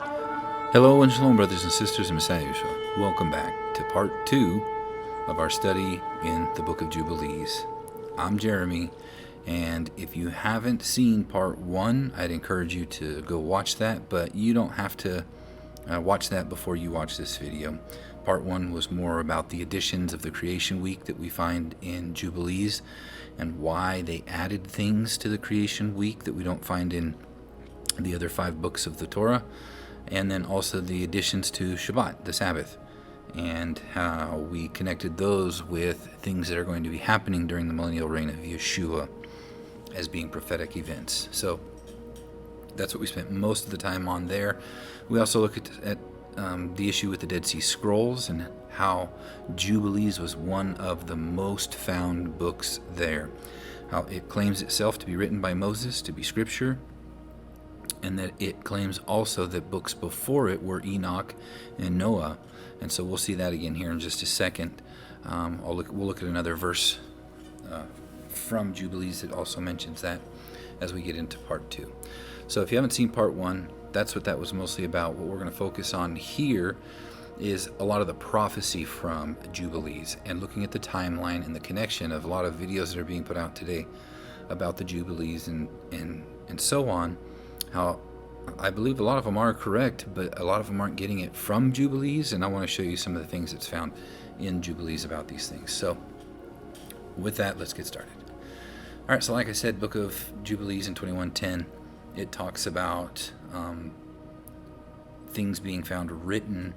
Hello and shalom, brothers and sisters in Messiah Yeshua. Welcome back to part 2 of our study in the Book of Jubilees. I'm Jeremy, and if you haven't seen part 1, I'd encourage you to go watch that, but you don't have to watch that before you watch this video. Part 1 was more about the additions of the creation week that we find in Jubilees and why they added things to the creation week that we don't find in the other 5 books of the Torah. And then also the additions to Shabbat, the Sabbath, and how we connected those with things that are going to be happening during the millennial reign of Yeshua as being prophetic events. So that's what we spent most of the time on there. We also looked at the issue with the Dead Sea Scrolls and how Jubilees was one of the most found books there. How it claims itself to be written by Moses, to be scripture, and that it claims also that books before it were Enoch and Noah. And so we'll see that again here in just a second. We'll look at another verse from Jubilees that also mentions that as we get into part 2. So if you haven't seen part 1, that's what that was mostly about. What we're going to focus on here is a lot of the prophecy from Jubilees and looking at the timeline and the connection of a lot of videos that are being put out today about the Jubilees and so on. How I believe a lot of them are correct, but a lot of them aren't getting it from Jubilees, and I want to show you some of the things that's found in Jubilees about these things. So with that, let's get started. All right, so like I said, Book of Jubilees in 21:10, it talks about things being found written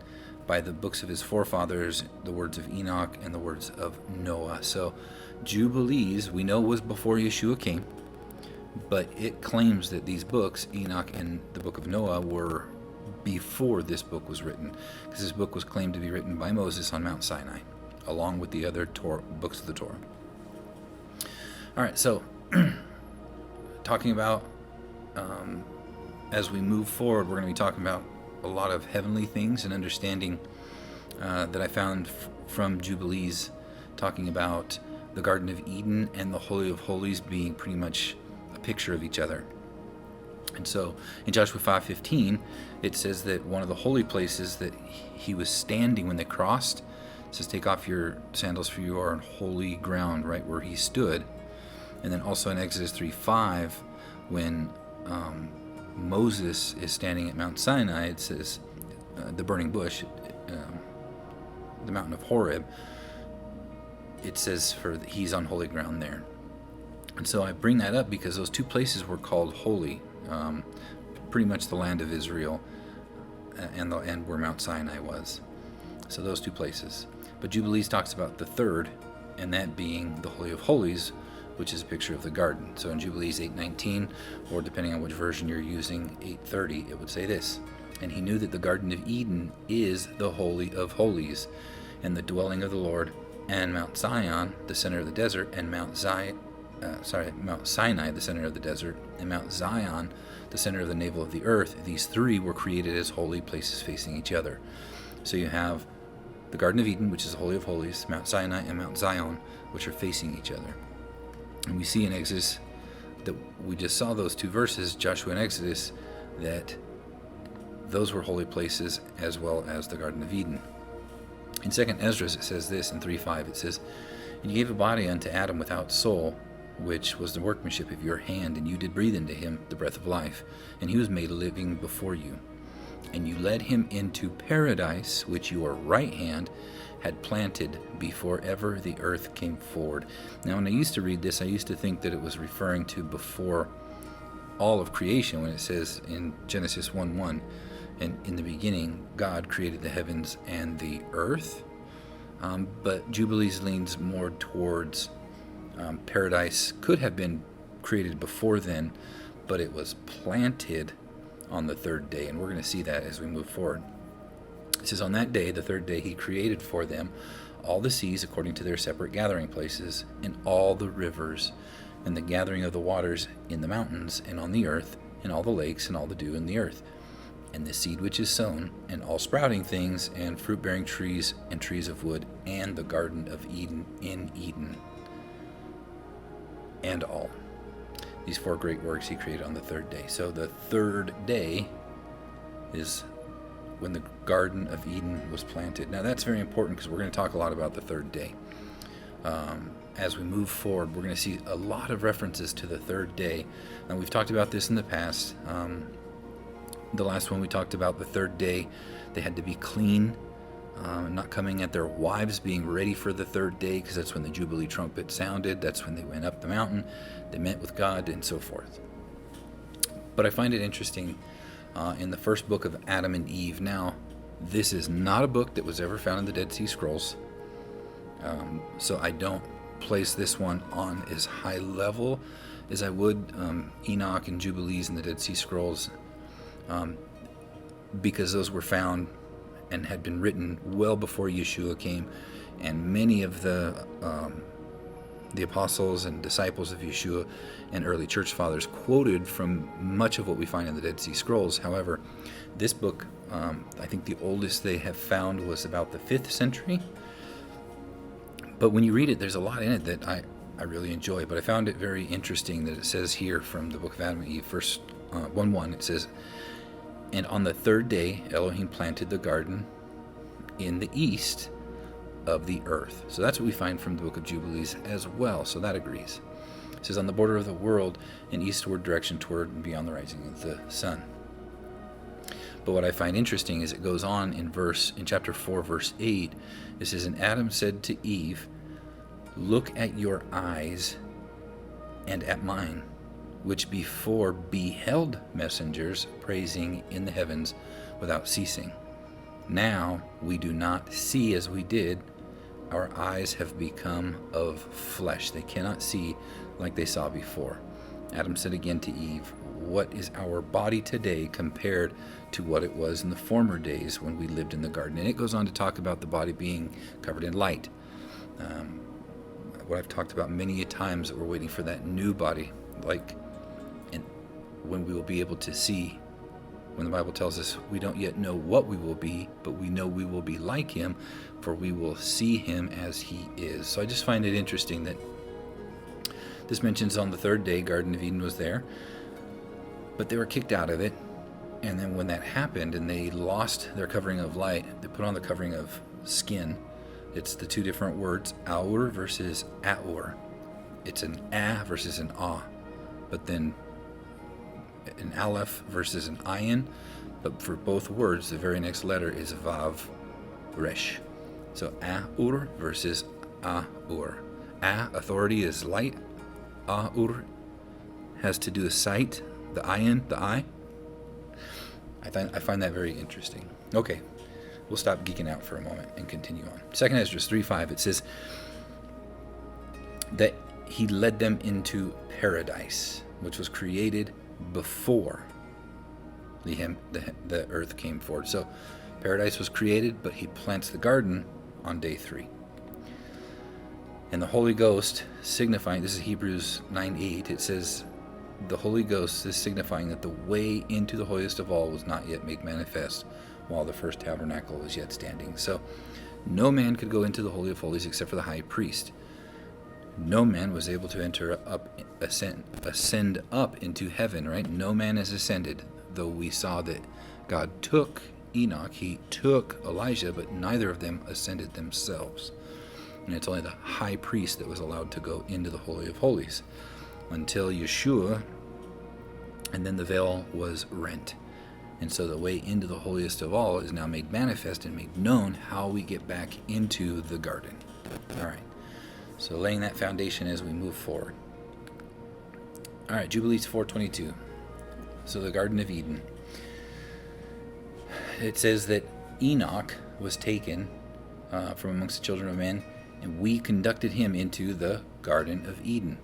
by the books of his forefathers, the words of Enoch and the words of Noah. So Jubilees, we know, was before Yeshua came. But it claims that these books, Enoch and the Book of Noah, were before this book was written, because this book was claimed to be written by Moses on Mount Sinai, along with the other books of the Torah. All right, so talking about, as we move forward, we're going to be talking about a lot of heavenly things and understanding that I found from Jubilees, talking about the Garden of Eden and the Holy of Holies being pretty much picture of each other. And so in Joshua 5:15 it says that one of the holy places that he was standing when they crossed, it says, take off your sandals for you are on holy ground, right where he stood. And then also in Exodus 3:5 when Moses is standing at Mount Sinai, it says the burning bush, the mountain of Horeb, it says he's on holy ground there. And so I bring that up because those two places were called holy, pretty much the land of Israel and where Mount Sinai was. So those two places. But Jubilees talks about the third, and that being the Holy of Holies, which is a picture of the garden. So in Jubilees 8:19, or depending on which version you're using, 8:30, it would say this: and he knew that the Garden of Eden is the Holy of Holies, and the dwelling of the Lord, and Mount Zion, the center of the desert, and Mount Sinai, the center of the desert, and Mount Zion, the center of the navel of the earth. These three were created as holy places facing each other. So you have the Garden of Eden, which is the Holy of Holies, Mount Sinai and Mount Zion, which are facing each other. And we see in Exodus that we just saw those two verses, Joshua and Exodus, that those were holy places as well as the Garden of Eden. In 2nd Ezra, it says this in 3:5, it says, and you gave a body unto Adam without soul, which was the workmanship of your hand, and you did breathe into him the breath of life, and he was made living before you. And you led him into paradise, which your right hand had planted before ever the earth came forward. Now, when I used to read this, I used to think that it was referring to before all of creation, when it says in Genesis 1:1, and in the beginning, God created the heavens and the earth. But Jubilees leans more towards paradise could have been created before then, but it was planted on the third day, and we're going to see that as we move forward. It says, on that day, the third day, he created for them all the seas according to their separate gathering places, and all the rivers, and the gathering of the waters in the mountains and on the earth, and all the lakes and all the dew in the earth, and the seed which is sown, and all sprouting things, and fruit-bearing trees, and trees of wood, and the Garden of Eden in Eden, and all. These 4 great works he created on the third day. So the third day is when the Garden of Eden was planted. Now that's very important because we're going to talk a lot about the third day. As we move forward, we're going to see a lot of references to the third day. And we've talked about this in the past. The last one we talked about, the third day, they had to be clean, not coming at their wives, being ready for the third day, because that's when the Jubilee trumpet sounded. That's when they went up the mountain. They met with God and so forth. But I find it interesting in the first book of Adam and Eve. Now, this is not a book that was ever found in the Dead Sea Scrolls. So I don't place this one on as high level as I would Enoch and Jubilees and the Dead Sea Scrolls, because those were found and had been written well before Yeshua came, and many of the apostles and disciples of Yeshua and early church fathers quoted from much of what we find in the Dead Sea Scrolls. However, this book, I think the oldest they have found was about the 5th century. But when you read it, there's a lot in it that I really enjoy. But I found it very interesting that it says here from the book of Adam and Eve, verse 1:1, it says, "And on the third day Elohim planted the garden in the east of the earth." So that's what we find from the book of Jubilees as well. So that agrees. It says, "On the border of the world, in eastward direction toward and beyond the rising of the sun." But what I find interesting is it goes on in chapter 4, verse 8. It says, "And Adam said to Eve, 'Look at your eyes and at mine, which before beheld messengers praising in the heavens without ceasing. Now we do not see as we did. Our eyes have become of flesh.'" They cannot see like they saw before. Adam said again to Eve, "What is our body today compared to what it was in the former days when we lived in the garden?" And it goes on to talk about the body being covered in light. What I've talked about many a times, that we're waiting for that new body, and when we will be able to see, when the Bible tells us we don't yet know what we will be, but we know we will be like him, for we will see him as he is. So I just find it interesting that this mentions on the third day, Garden of Eden was there, but they were kicked out of it. And then when that happened and they lost their covering of light, they put on the covering of skin. It's the two different words, aur versus aur. It's an a versus an ah, but then an aleph versus an ayin. But for both words, the very next letter is vav resh. So aur versus aur. Authority is light. Aur has to do with sight, the ayin, the eye. I find that very interesting. Okay, we'll stop geeking out for a moment and continue on. 2 Ezra 3:5, it says that he led them into paradise, which was created before the earth came forward. So paradise was created, but he plants the garden on day 3. And the Holy Ghost signifying, this is Hebrews 9:8, it says, the Holy Ghost is signifying that the way into the holiest of all was not yet made manifest while the first tabernacle was yet standing. So no man could go into the Holy of Holies except for the high priest. No man was able to ascend up into heaven, right? No man has ascended, though we saw that God took Enoch, he took Elijah, but neither of them ascended themselves. And it's only the high priest that was allowed to go into the Holy of Holies until Yeshua, and then the veil was rent. And so the way into the holiest of all is now made manifest and made known how we get back into the garden. All right, so laying that foundation as we move forward. All right, Jubilees 4:22. So the Garden of Eden. It says that Enoch was taken from amongst the children of men, and we conducted him into the Garden of Eden.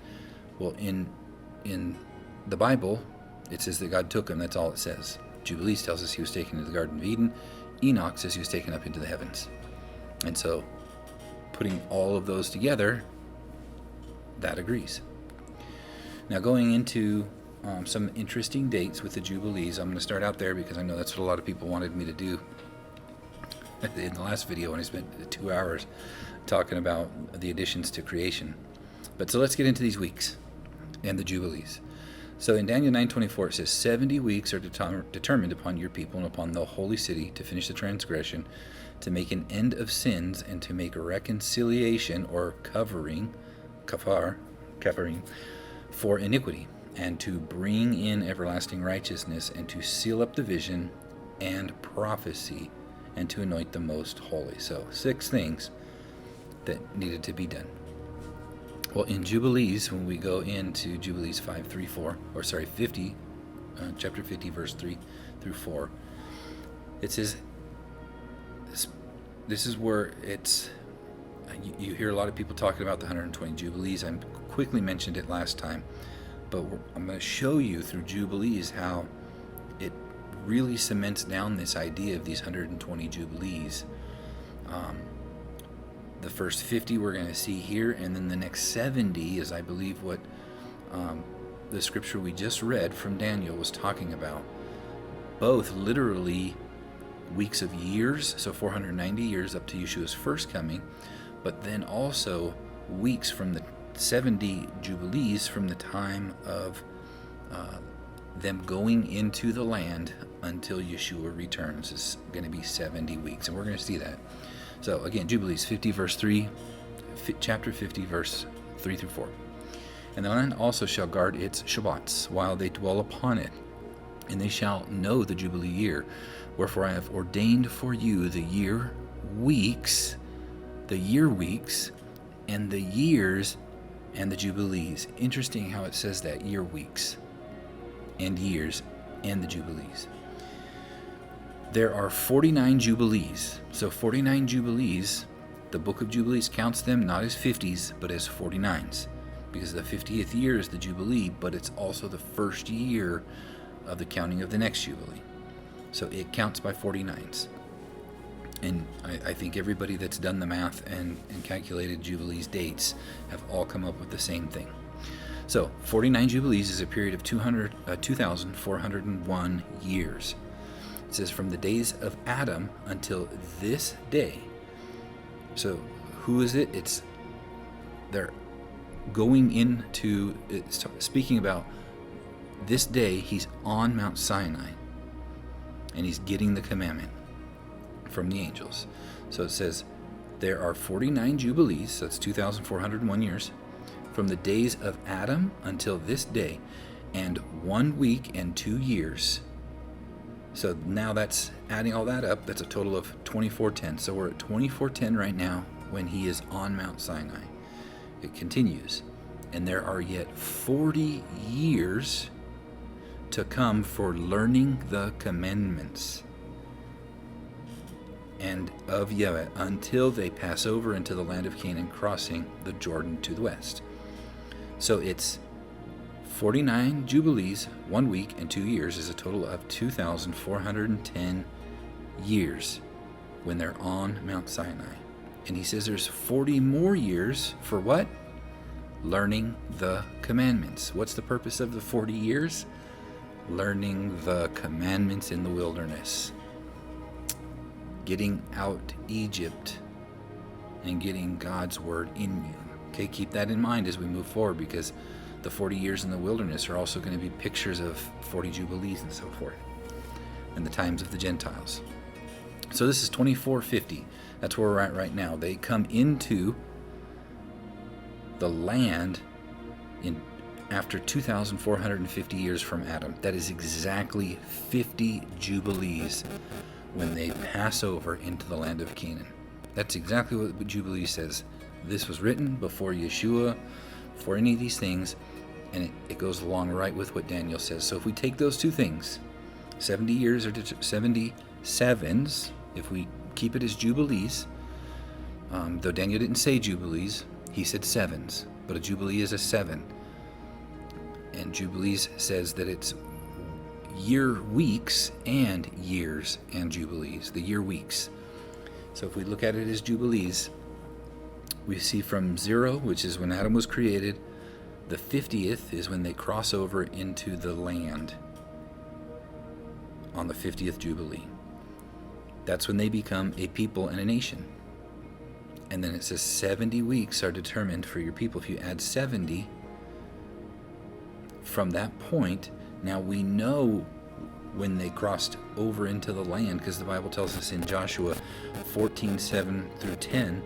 Well, in the Bible, it says that God took him. That's all it says. Jubilees tells us he was taken into the Garden of Eden. Enoch says he was taken up into the heavens. And so, putting all of those together, that agrees. Now, going into some interesting dates with the Jubilees, I'm going to start out there because I know that's what a lot of people wanted me to do in the last video when I spent 2 hours talking about the additions to creation. But so let's get into these weeks and the Jubilees. So in Daniel 9:24 it says, 70 weeks are determined upon your people and upon the holy city to finish the transgression, to make an end of sins, and to make reconciliation or covering, kafarim, for iniquity, and to bring in everlasting righteousness, and to seal up the vision and prophecy, and to anoint the most holy. So 6 things that needed to be done. Well, in Jubilees, when we go into Jubilees 50, chapter 50, verse 3 through 4, it says, this is where it's, you hear a lot of people talking about the 120 Jubilees. I quickly mentioned it last time, but I'm going to show you through Jubilees how it really cements down this idea of these 120 Jubilees. The first 50 we're going to see here, and then the next 70 is, I believe, what the scripture we just read from Daniel was talking about. Both literally weeks of years, so 490 years up to Yeshua's first coming, but then also weeks from the 70 Jubilees from the time of them going into the land until Yeshua returns. Is going to be 70 weeks, and we're going to see that. So again, Jubilees 50 verse 3, chapter 50 verse 3 through 4. And the land also shall guard its Shabbats while they dwell upon it, and they shall know the Jubilee year. Wherefore I have ordained for you the year weeks, and the years and the Jubilees. Interesting how it says that, year weeks and years and the Jubilees. There are 49 Jubilees. So 49 Jubilees, the Book of Jubilees counts them not as 50s, but as 49s. Because the 50th year is the Jubilee, but it's also the first year of the counting of the next Jubilee. So it counts by 49s. And I think everybody that's done the math and calculated Jubilees dates have all come up with the same thing. So 49 Jubilees is a period of 2,401 years. It says from the days of Adam until this day. So who is it? They're going into, it's speaking about this day. He's on Mount Sinai and he's getting the commandment from the angels. So it says there are 49 Jubilees, so that's 2,401 years, from the days of Adam until this day, and 1 week and 2 years. So now that's adding all that up, that's a total of 2410. So we're at 2410 right now when he is on Mount Sinai. It continues, and there are yet 40 years to come for learning the commandments and of Yahweh until they pass over into the land of Canaan, crossing the Jordan to the west. So it's 49 Jubilees, 1 week and 2 years is a total of 2,410 years when they're on Mount Sinai. And he says there's 40 more years for what? Learning the commandments. What's the purpose of the 40 years? Learning the commandments in the wilderness. Getting out Egypt and getting God's word in you. Okay, keep that in mind as we move forward, because the 40 years in the wilderness are also going to be pictures of 40 Jubilees and so forth, and the times of the Gentiles. So this is 2450. That's where we're at right now. They come into the land in after 2,450 years from Adam. That is exactly 50 Jubilees when they pass over into the land of Canaan. That's exactly what Jubilee says. This was written before Yeshua, before any of these things, and it goes along right with what Daniel says. So if we take those two things, 70 years or 77s, if we keep it as Jubilees, though Daniel didn't say Jubilees, he said sevens, but a Jubilee is a 7. And Jubilees says that it's year weeks and years and Jubilees, the year weeks. So if we look at it as Jubilees, we see from 0, which is when Adam was created, the 50th is when they cross over into the land on the 50th Jubilee. That's when they become a people and a nation. And then it says 70 weeks are determined for your people. If you add 70 from that point, now we know when they crossed over into the land, because the Bible tells us in Joshua 14:7-10,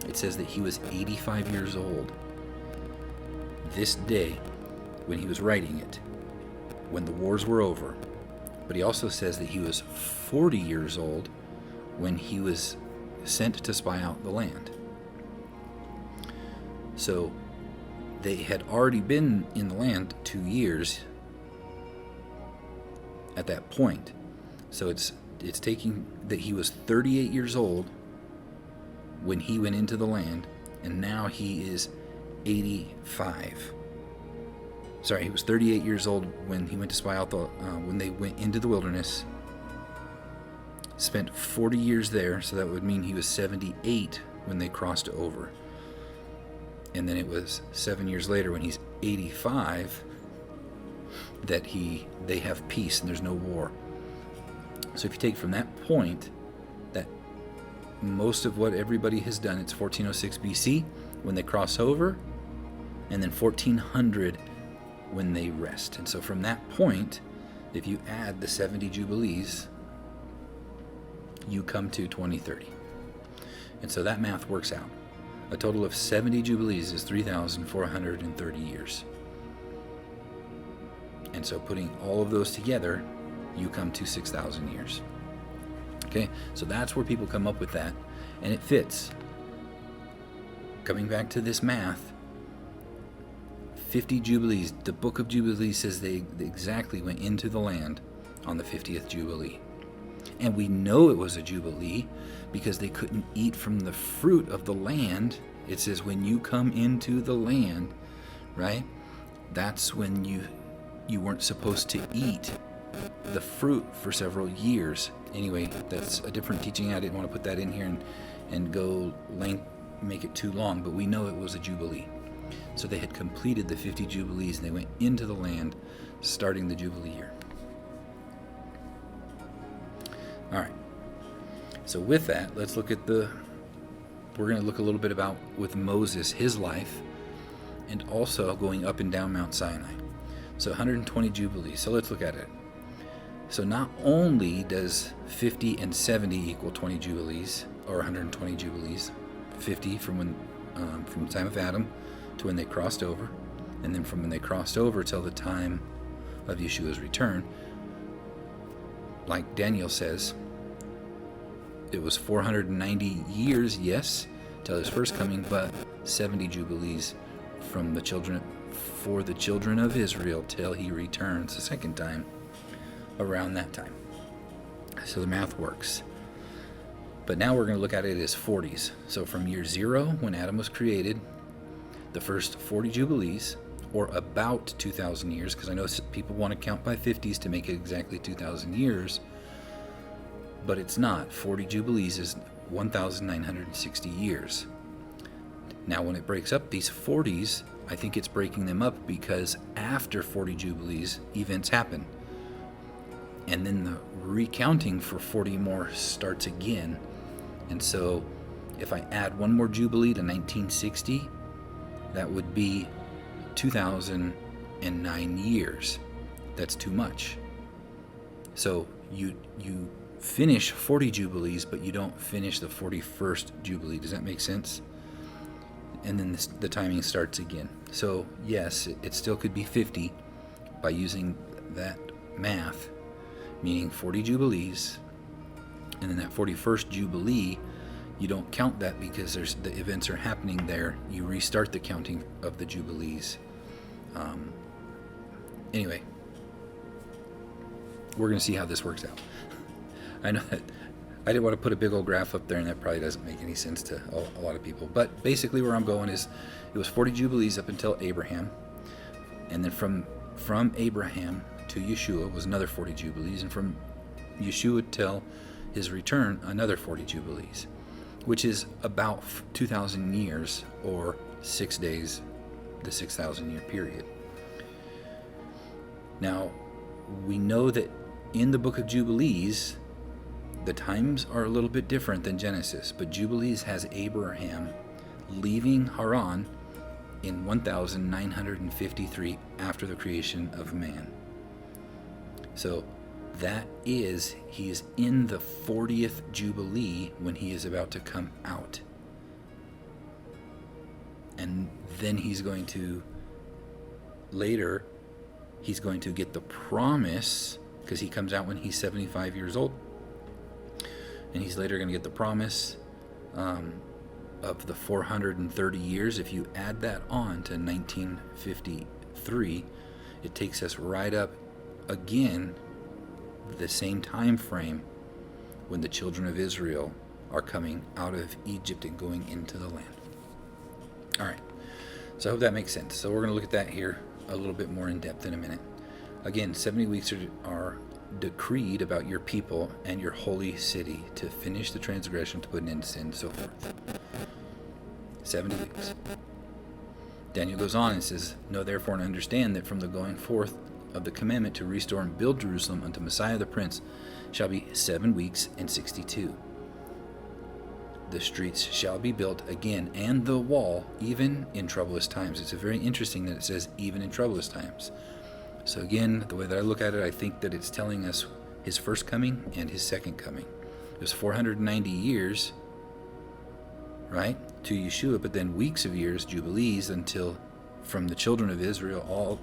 it says that he was 85 years old this day when he was writing it, when the wars were over. But he also says that he was 40 years old when he was sent to spy out the land. So they had already been in the land 2 years at that point. So it's taking that he was 38 years old when he went into the land, and now he is 85. Sorry, he was 38 years old when he went to spy out when they went into the wilderness. Spent 40 years there, so that would mean he was 78 when they crossed over. And then it was 7 years later when he's 85 that they have peace and there's no war. So if you take from that point that most of what everybody has done, it's 1406 BC when they cross over, and then 1400 when they rest. And so from that point, if you add the 70 Jubilees, you come to 2030. And so that math works out. A total of 70 Jubilees is 3,430 years. And so putting all of those together, you come to 6,000 years. Okay, so that's where people come up with that, and it fits. Coming back to this math, 50 Jubilees, the Book of Jubilees says they exactly went into the land on the 50th Jubilee. And we know it was a Jubilee because they couldn't eat from the fruit of the land. It says when you come into the land, right? That's when you weren't supposed to eat the fruit for several years. Anyway, that's a different teaching. I didn't want to put that in here and make it too long, but we know it was a Jubilee. So they had completed the 50 Jubilees and they went into the land starting the Jubilee year. All right. So with that, let's look at we're going to look a little bit about with Moses, his life, and also going up and down Mount Sinai. So 120 Jubilees. So let's look at it. So not only does 50 and 70 equal 20 Jubilees, or 120 Jubilees, 50 from the time of Adam to when they crossed over, and then from when they crossed over till the time of Yeshua's return, like Daniel says, it was 490 years, yes, till his first coming, but 70 Jubilees for the children of Israel till he returns the second time around that time. So the math works. But now we're going to look at it as 40s. So from year 0, when Adam was created, the first 40 Jubilees, or about 2,000 years, because I know people want to count by 50s to make it exactly 2,000 years, but it's not. 40 Jubilees is 1,960 years. Now when it breaks up these 40s, I think it's breaking them up because after 40 Jubilees, events happen. And then the recounting for 40 more starts again. And so if I add one more Jubilee to 1960, that would be 2,009 years. That's too much. So you finish 40 Jubilees, but you don't finish the 41st Jubilee. Does that make sense? And then the timing starts again. So yes, it still could be 50 by using that math, meaning 40 Jubilees, and then that 41st Jubilee, you don't count that because the events are happening there. You restart the counting of the Jubilees. Anyway, we're going to see how this works out. I know that I didn't want to put a big old graph up there, and that probably doesn't make any sense to a lot of people. But basically where I'm going is it was 40 Jubilees up until Abraham. And then from Abraham to Yeshua was another 40 Jubilees. And from Yeshua till his return, another 40 Jubilees, which is about 2,000 years or 6 days, the 6,000 year period. Now, we know that in the Book of Jubilees, the times are a little bit different than Genesis, but Jubilees has Abraham leaving Haran in 1953 after the creation of man. So that is, he is in the 40th Jubilee when he is about to come out. And then he's going to get the promise, because he comes out when he's 75 years old. And he's later going to get the promise of the 430 years. If you add that on to 1953, it takes us right up again the same time frame when the children of Israel are coming out of Egypt and going into the land. All right, so I hope that makes sense. So we're going to look at that here a little bit more in depth in a minute. Again, 70 weeks are decreed about your people and your holy city to finish the transgression, to put an end to sin, and so forth. 70 weeks. Daniel goes on and says, "Know therefore and understand that from the going forth of the commandment to restore and build Jerusalem unto Messiah the Prince shall be 7 weeks and 62. The streets shall be built again, and the wall, even in troublous times." It's very interesting that it says even in troublous times. So again, the way that I look at it, I think that it's telling us his first coming and his second coming. There's 490 years, right, to Yeshua, but then weeks of years, Jubilees, until from the children of Israel, all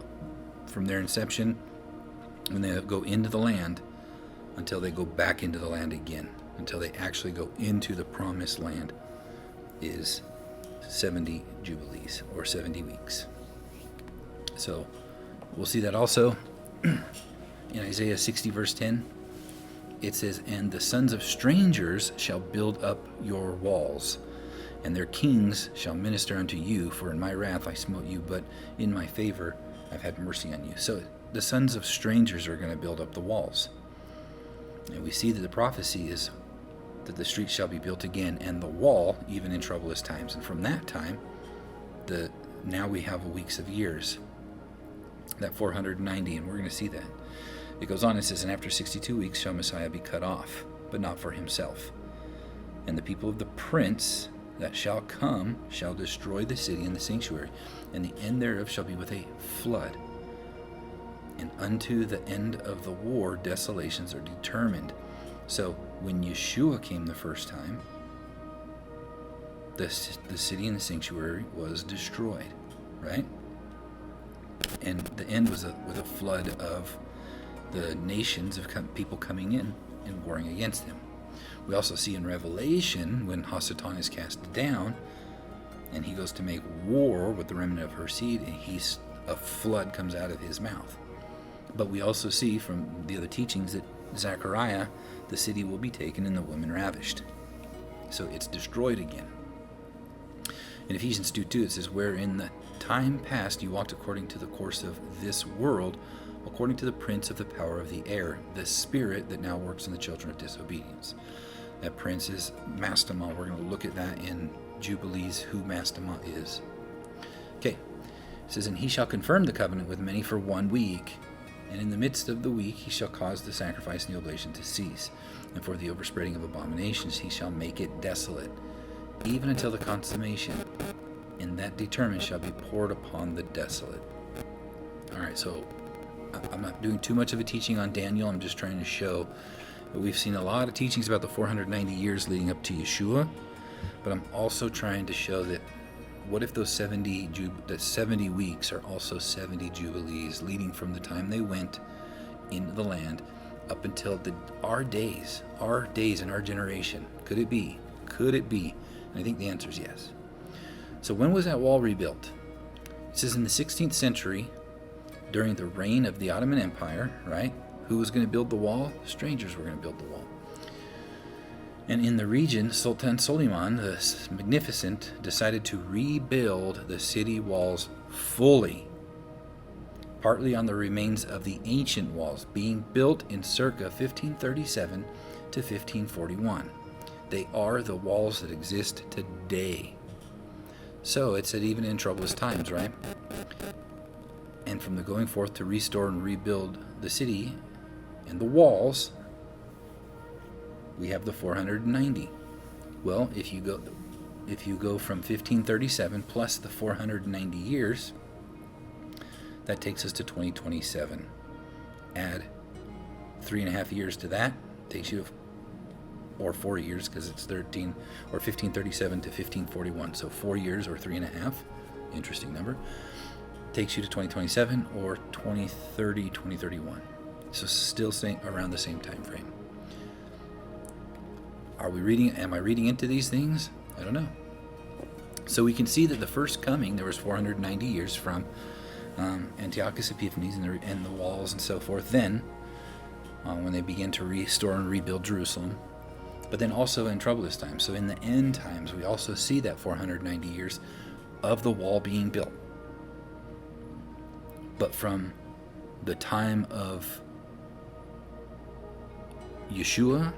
from their inception, when they go into the land, until they go back into the land again, until they actually go into the promised land, is 70 Jubilees, or 70 weeks. So we'll see that also in Isaiah 60 verse 10. It says, "And the sons of strangers shall build up your walls, and their kings shall minister unto you, for in my wrath I smote you, but in my favor I've had mercy on you." So the sons of strangers are going to build up the walls. And we see that the prophecy is that the streets shall be built again, and the wall, even in troublous times. And from that time, now we have weeks of years, that 490, and we're going to see that. It goes on, it says, "And after 62 weeks shall Messiah be cut off, but not for himself. And the people of the prince that shall come shall destroy the city and the sanctuary, and the end thereof shall be with a flood. And unto the end of the war desolations are determined." So when Yeshua came the first time, the city and the sanctuary was destroyed, right? And the end was with a flood of the nations of people coming in and warring against him. We also see in Revelation, when Hasatan is cast down and he goes to make war with the remnant of her seed, and a flood comes out of his mouth. But we also see from the other teachings that Zechariah, the city will be taken and the women ravished. So it's destroyed again. In Ephesians 2:2 it says, "Where in the time past you walked according to the course of this world, according to the prince of the power of the air, the spirit that now works in the children of disobedience." That prince is Mastema. We're going to look at that in Jubilees, who Mastema is. Okay, it says, "And he shall confirm the covenant with many for 1 week. And in the midst of the week he shall cause the sacrifice and the oblation to cease. And for the overspreading of abominations he shall make it desolate, even until the consummation. And that determined shall be poured upon the desolate." All right, so I'm not doing too much of a teaching on Daniel. I'm just trying to show that we've seen a lot of teachings about the 490 years leading up to Yeshua. But I'm also trying to show that what if those 70 weeks are also 70 Jubilees, leading from the time they went into the land up until our days in our generation? Could it be? Could it be? And I think the answer is yes. So when was that wall rebuilt? It says in the 16th century, during the reign of the Ottoman Empire, right? Who was going to build the wall? Strangers were going to build the wall. And in the region, Sultan Suleiman, the Magnificent, decided to rebuild the city walls fully, partly on the remains of the ancient walls, being built in circa 1537 to 1541. They are the walls that exist today. So it said even in troublous times, right? And from the going forth to restore and rebuild the city and the walls, we have the 490. Well, if you go if you go from 1537 plus the 490 years, that takes us to 2027. Add 3.5 years to that, takes you, or 4 years because it's 13, or 1537 to 1541. So 4 years or 3.5, interesting number, takes you to 2027 or 2030, 2031. So still saying around the same time frame. Am I reading into these things? I don't know. So we can see that the first coming, there was 490 years from Antiochus Epiphanes and the walls and so forth. Then, when they begin to restore and rebuild Jerusalem, but then also in troublous times. So in the end times, we also see that 490 years of the wall being built. But from the time of Yeshua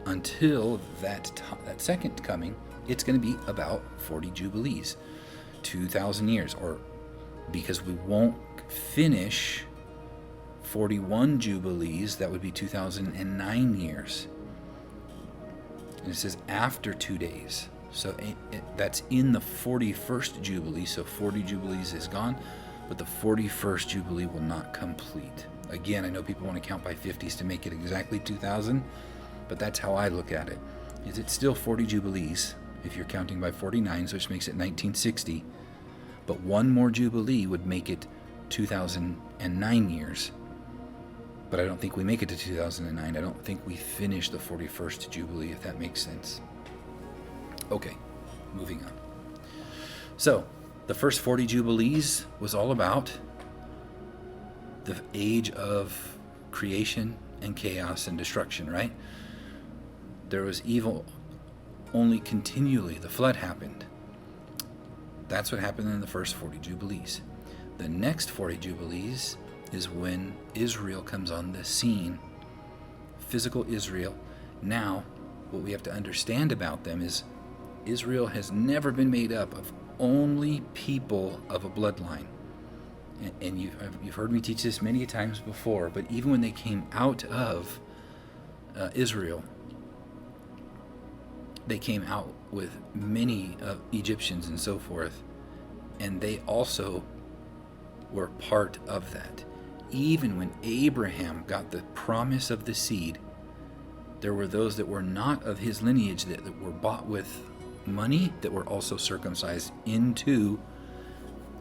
until that second coming, it's going to be about 40 Jubilees, 2,000 years, or because we won't finish 41 Jubilees, that would be 2009 years. And it says after 2 days. So that's in the 41st Jubilee. So 40 Jubilees is gone, but the 41st Jubilee will not complete. Again, I know people want to count by 50s to make it exactly 2,000, but that's how I look at it. Is it still 40 Jubilees if you're counting by 49, which makes it 1960, but one more Jubilee would make it 2009 years. But I don't think we make it to 2009. I don't think we finish the 41st Jubilee, if that makes sense. Okay, moving on. So, the first 40 Jubilees was all about the age of creation and chaos and destruction, right? There was evil only continually. The flood happened. That's what happened in the first 40 Jubilees. The next 40 Jubilees is when Israel comes on the scene, physical Israel. Now, what we have to understand about them is Israel has never been made up of only people of a bloodline. And you've heard me teach this many times before, but even when they came out of Israel, they came out with many Egyptians and so forth, and they also were part of that. Even when Abraham got the promise of the seed, there were those that were not of his lineage that were bought with money that were also circumcised into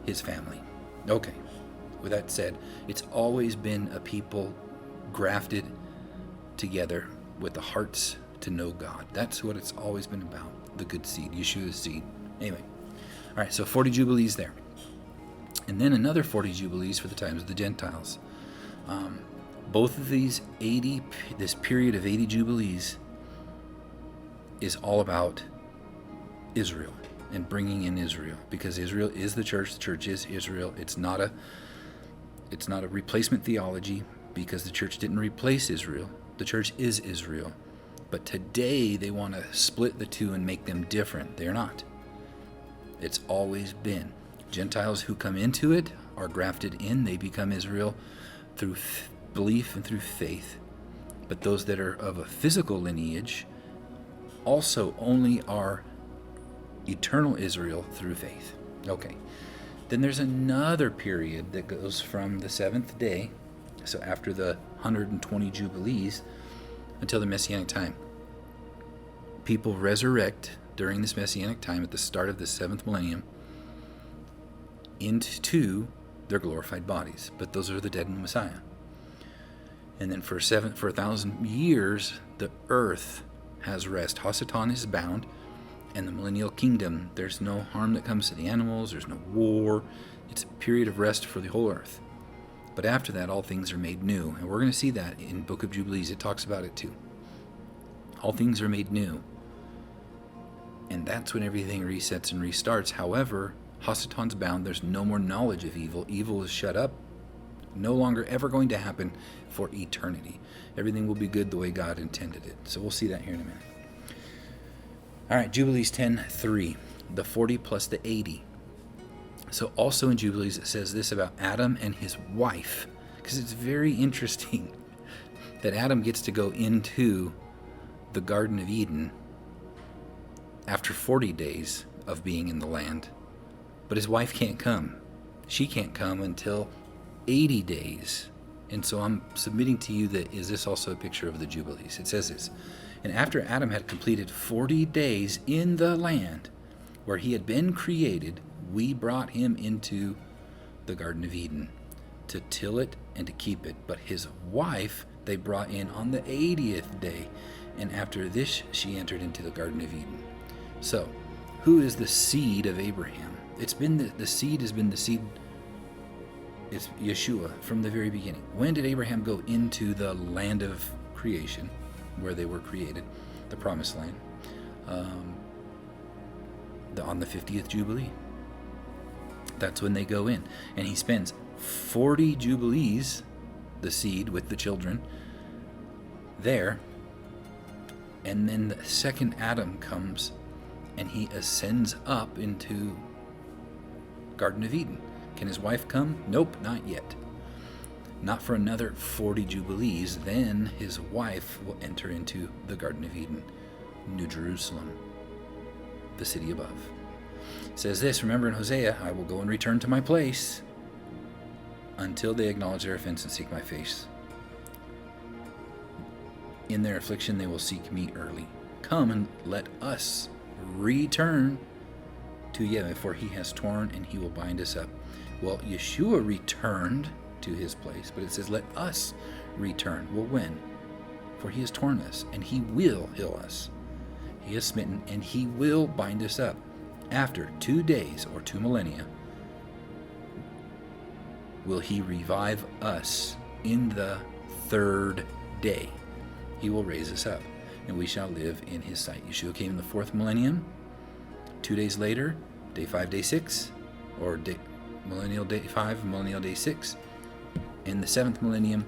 his family. Okay, with that said, it's always been a people grafted together with the hearts to know God. That's what it's always been about, the good seed, Yeshua's seed. Anyway, all right, so 40 Jubilees there. And then another 40 Jubilees for the times of the Gentiles. Both of these this period of 80 Jubilees is all about Israel and bringing in Israel, because Israel is the church is Israel. It's not a replacement theology, because the church didn't replace Israel. The church is Israel. But today they want to split the two and make them different. They're not. It's always been. Gentiles who come into it are grafted in. They become Israel through belief and through faith. But those that are of a physical lineage also only are eternal Israel through faith. Okay. Then there's another period that goes from the seventh day, so after the 120 Jubilees, until the Messianic time. People resurrect during this Messianic time at the start of the 7th millennium into their glorified bodies. But those are the dead in the Messiah. And then for 1,000 years, the earth has rest. Hasatan is bound, and the millennial kingdom, there's no harm that comes to the animals, there's no war. It's a period of rest for the whole earth. But after that, all things are made new. And we're going to see that in Book of Jubilees. It talks about it too. All things are made new. And that's when everything resets and restarts. However, Hasatan's bound. There's no more knowledge of evil. Evil is shut up. No longer ever going to happen for eternity. Everything will be good the way God intended it. So we'll see that here in a minute. All right, Jubilees 10:3. The 40 plus the 80. So also in Jubilees it says this about Adam and his wife, because it's very interesting that Adam gets to go into the Garden of Eden after 40 days of being in the land. But his wife can't come. She can't come until 80 days. And so I'm submitting to you that is this also a picture of the Jubilees? It says this, and after Adam had completed 40 days in the land where he had been created, we brought him into the Garden of Eden to till it and to keep it. But his wife they brought in on the 80th day, and after this she entered into the Garden of Eden. So, who is the seed of Abraham? It's been the seed has been the seed. It's Yeshua from the very beginning. When did Abraham go into the land of creation, where they were created, the promised land? On the 50th Jubilee. That's when they go in. And he spends 40 Jubilees, the seed with the children, there. And then the second Adam comes and he ascends up into Garden of Eden. Can his wife come? Nope, not yet. Not for another 40 Jubilees. Then his wife will enter into the Garden of Eden, New Jerusalem, the city above. It says this, remember in Hosea, I will go and return to my place until they acknowledge their offense and seek my face. In their affliction they will seek me early. Come and let us return to Yahweh, for he has torn and he will bind us up. Well, Yeshua returned to his place, but it says, let us return. Well, when? For he has torn us, and he will heal us. He is smitten, and he will bind us up. After 2 days, or 2 millennia, will he revive us in the 3rd day. He will raise us up, and we shall live in his sight. Yeshua came in the 4th millennium. 2 days later, day 5, day 6, or millennial day 5, millennial day 6. In the 7th millennium,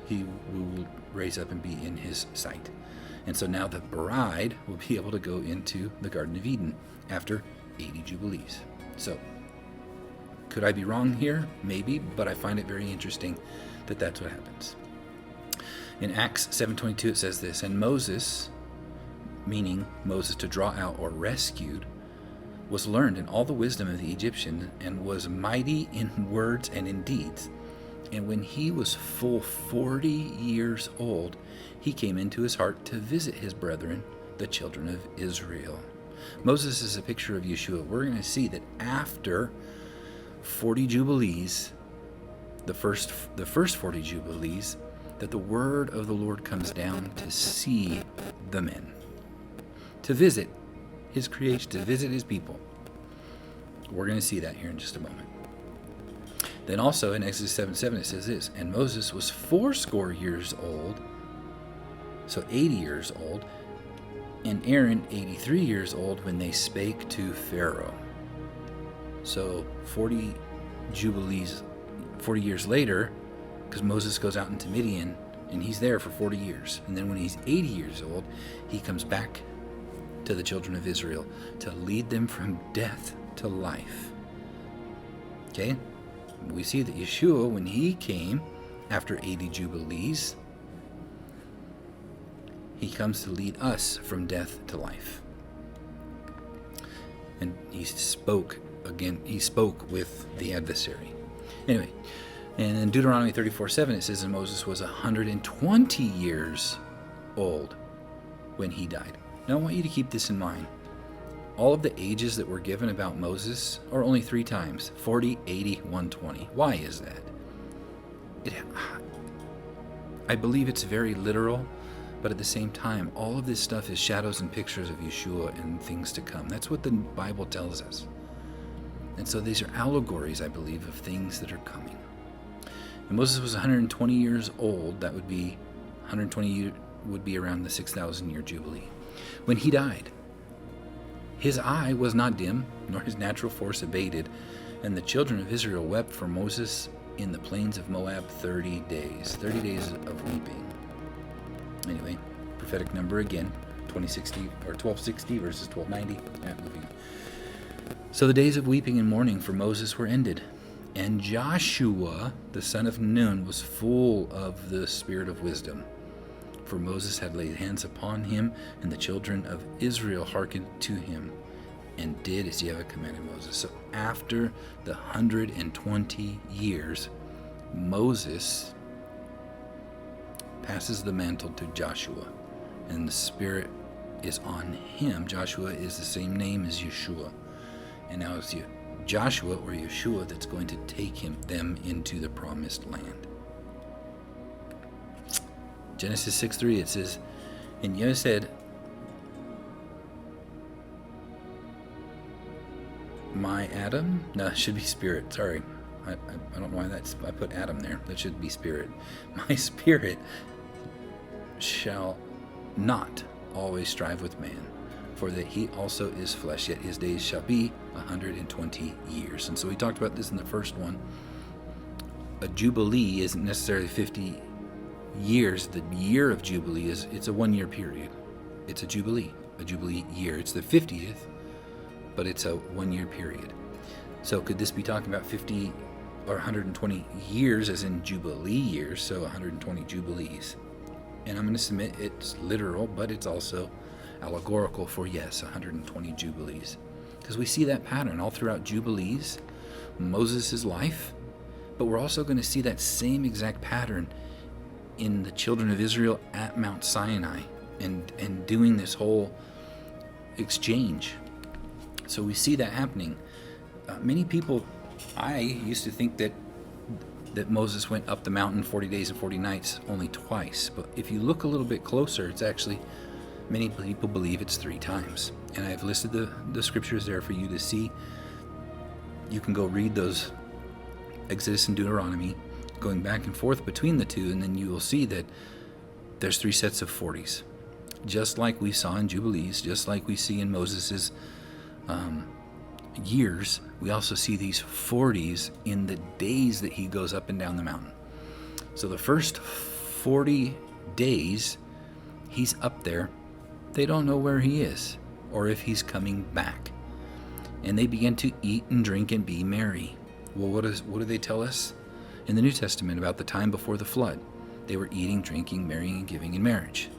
he will raise up and be in his sight. And so now the bride will be able to go into the Garden of Eden after 80 Jubilees. So, could I be wrong here? Maybe, but I find it very interesting that that's what happens. In Acts 7:22 it says this, and Moses, meaning Moses to draw out or rescued, was learned in all the wisdom of the Egyptian, and was mighty in words and in deeds. And when he was full 40 years old, he came into his heart to visit his brethren, the children of Israel. Moses is a picture of Yeshua. We're going to see that after 40 Jubilees, the first 40 Jubilees, that the word of the Lord comes down to see the men, to visit his creation, to visit his people. We're going to see that here in just a moment. Then also in Exodus 7:7 it says this, and Moses was 80 years old, so 80 years old, and Aaron 83 years old when they spake to Pharaoh. So 40 Jubilees, 40 years later, because Moses goes out into Midian, and he's there for 40 years. And then when he's 80 years old, he comes back to the children of Israel to lead them from death to life. Okay? We see that Yeshua, when he came after 80 Jubilees, he comes to lead us from death to life. And he spoke with the adversary. Anyway, and in Deuteronomy 34:7 it says, and Moses was 120 years old when he died. Now I want you to keep this in mind. All of the ages that were given about Moses are only 3 times, 40, 80, 120. Why is that? I believe it's very literal, but at the same time, all of this stuff is shadows and pictures of Yeshua and things to come. That's what the Bible tells us. And so these are allegories, I believe, of things that are coming. And Moses was 120 years old. That would be 120 would be around the 6,000 year Jubilee. When he died, his eye was not dim, nor his natural force abated, and the children of Israel wept for Moses in the plains of Moab 30 days. 30 days of weeping. Anyway, prophetic number again, 2060 or 1260 verses 1290. Moving. So the days of weeping and mourning for Moses were ended, and Joshua, the son of Nun, was full of the spirit of wisdom, For Moses had laid hands upon him, and the children of Israel hearkened to him, and did as Yahweh commanded Moses. So after the 120 years, Moses passes the mantle to Joshua, and the Spirit is on him. Joshua is the same name as Yeshua. And now it's Joshua or Yeshua that's going to take them into the promised land. Genesis 6:3, it says, and Yahweh said, my Adam? No, it should be spirit. Sorry. I don't know why I put Adam there. That should be spirit. My spirit shall not always strive with man, for that he also is flesh, yet his days shall be 120 years. And so we talked about this in the first one. A jubilee isn't necessarily 50 years. The year of jubilee it's a 1 year period. It's a jubilee year. It's the 50th, but it's a 1 year period. So could this be talking about 50 or 120 years as in jubilee years? So 120 jubilees. And I'm going to submit it's literal, but it's also allegorical for, yes, 120 jubilees. Because we see that pattern all throughout jubilees, Moses' life, but we're also going to see that same exact pattern in the children of Israel at Mount Sinai and doing this whole exchange. So we see that happening. Many people, I used to think that Moses went up the mountain 40 days and 40 nights only twice. But if you look a little bit closer, it's actually, many people believe it's 3 times. And I've listed the scriptures there for you to see. You can go read those, Exodus and Deuteronomy, going back and forth between the two, and then you will see that there's 3 sets of 40s. Just like we saw in Jubilees, just like we see in Moses's years, we also see these 40s in the days that he goes up and down the mountain. So the first 40 days, he's up there. They don't know where he is or if he's coming back. And they begin to eat and drink and be merry. Well, what do they tell us in the New Testament about the time before the flood? They were eating, drinking, marrying, and giving in marriage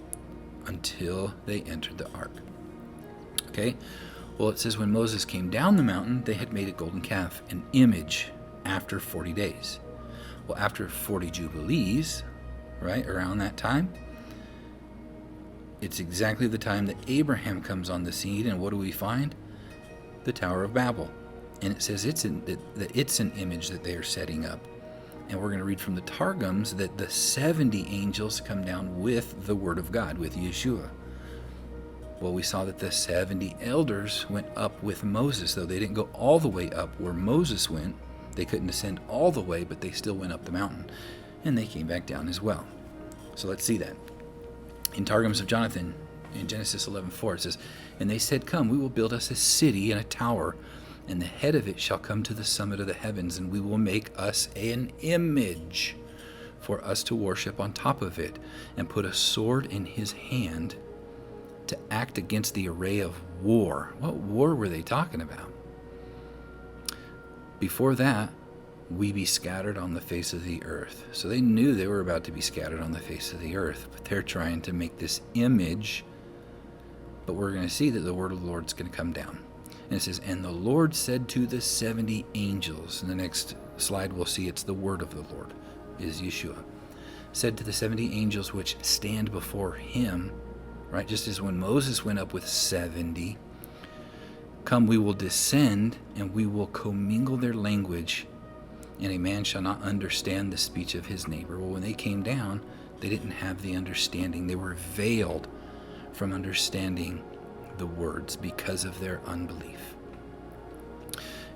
until they entered the ark. Okay? Well, it says when Moses came down the mountain, they had made a golden calf, an image, after 40 days. Well, after 40 jubilees, right, around that time, it's exactly the time that Abraham comes on the scene, and what do we find? The Tower of Babel. And it says it's an image that they are setting up. And we're going to read from the Targums that the 70 angels come down with the Word of God, with Yeshua. Well, we saw that the 70 elders went up with Moses, though they didn't go all the way up where Moses went. They couldn't ascend all the way, but they still went up the mountain. And they came back down as well. So let's see that. In Targums of Jonathan, in Genesis 11:4, it says, and they said, come, we will build us a city and a tower, and the head of it shall come to the summit of the heavens, and we will make us an image for us to worship on top of it, and put a sword in his hand to act against the array of war. What war were they talking about? Before that, we be scattered on the face of the earth. So they knew they were about to be scattered on the face of the earth, but they're trying to make this image. But we're going to see that the word of the Lord is going to come down. And it says, and the Lord said to the 70 angels, in the next slide we'll see it's the word of the Lord, is Yeshua, said to the 70 angels which stand before him, right, just as when Moses went up with 70, come, we will descend, and we will commingle their language, and a man shall not understand the speech of his neighbor. Well, when they came down, they didn't have the understanding. They were veiled from understanding the words because of their unbelief.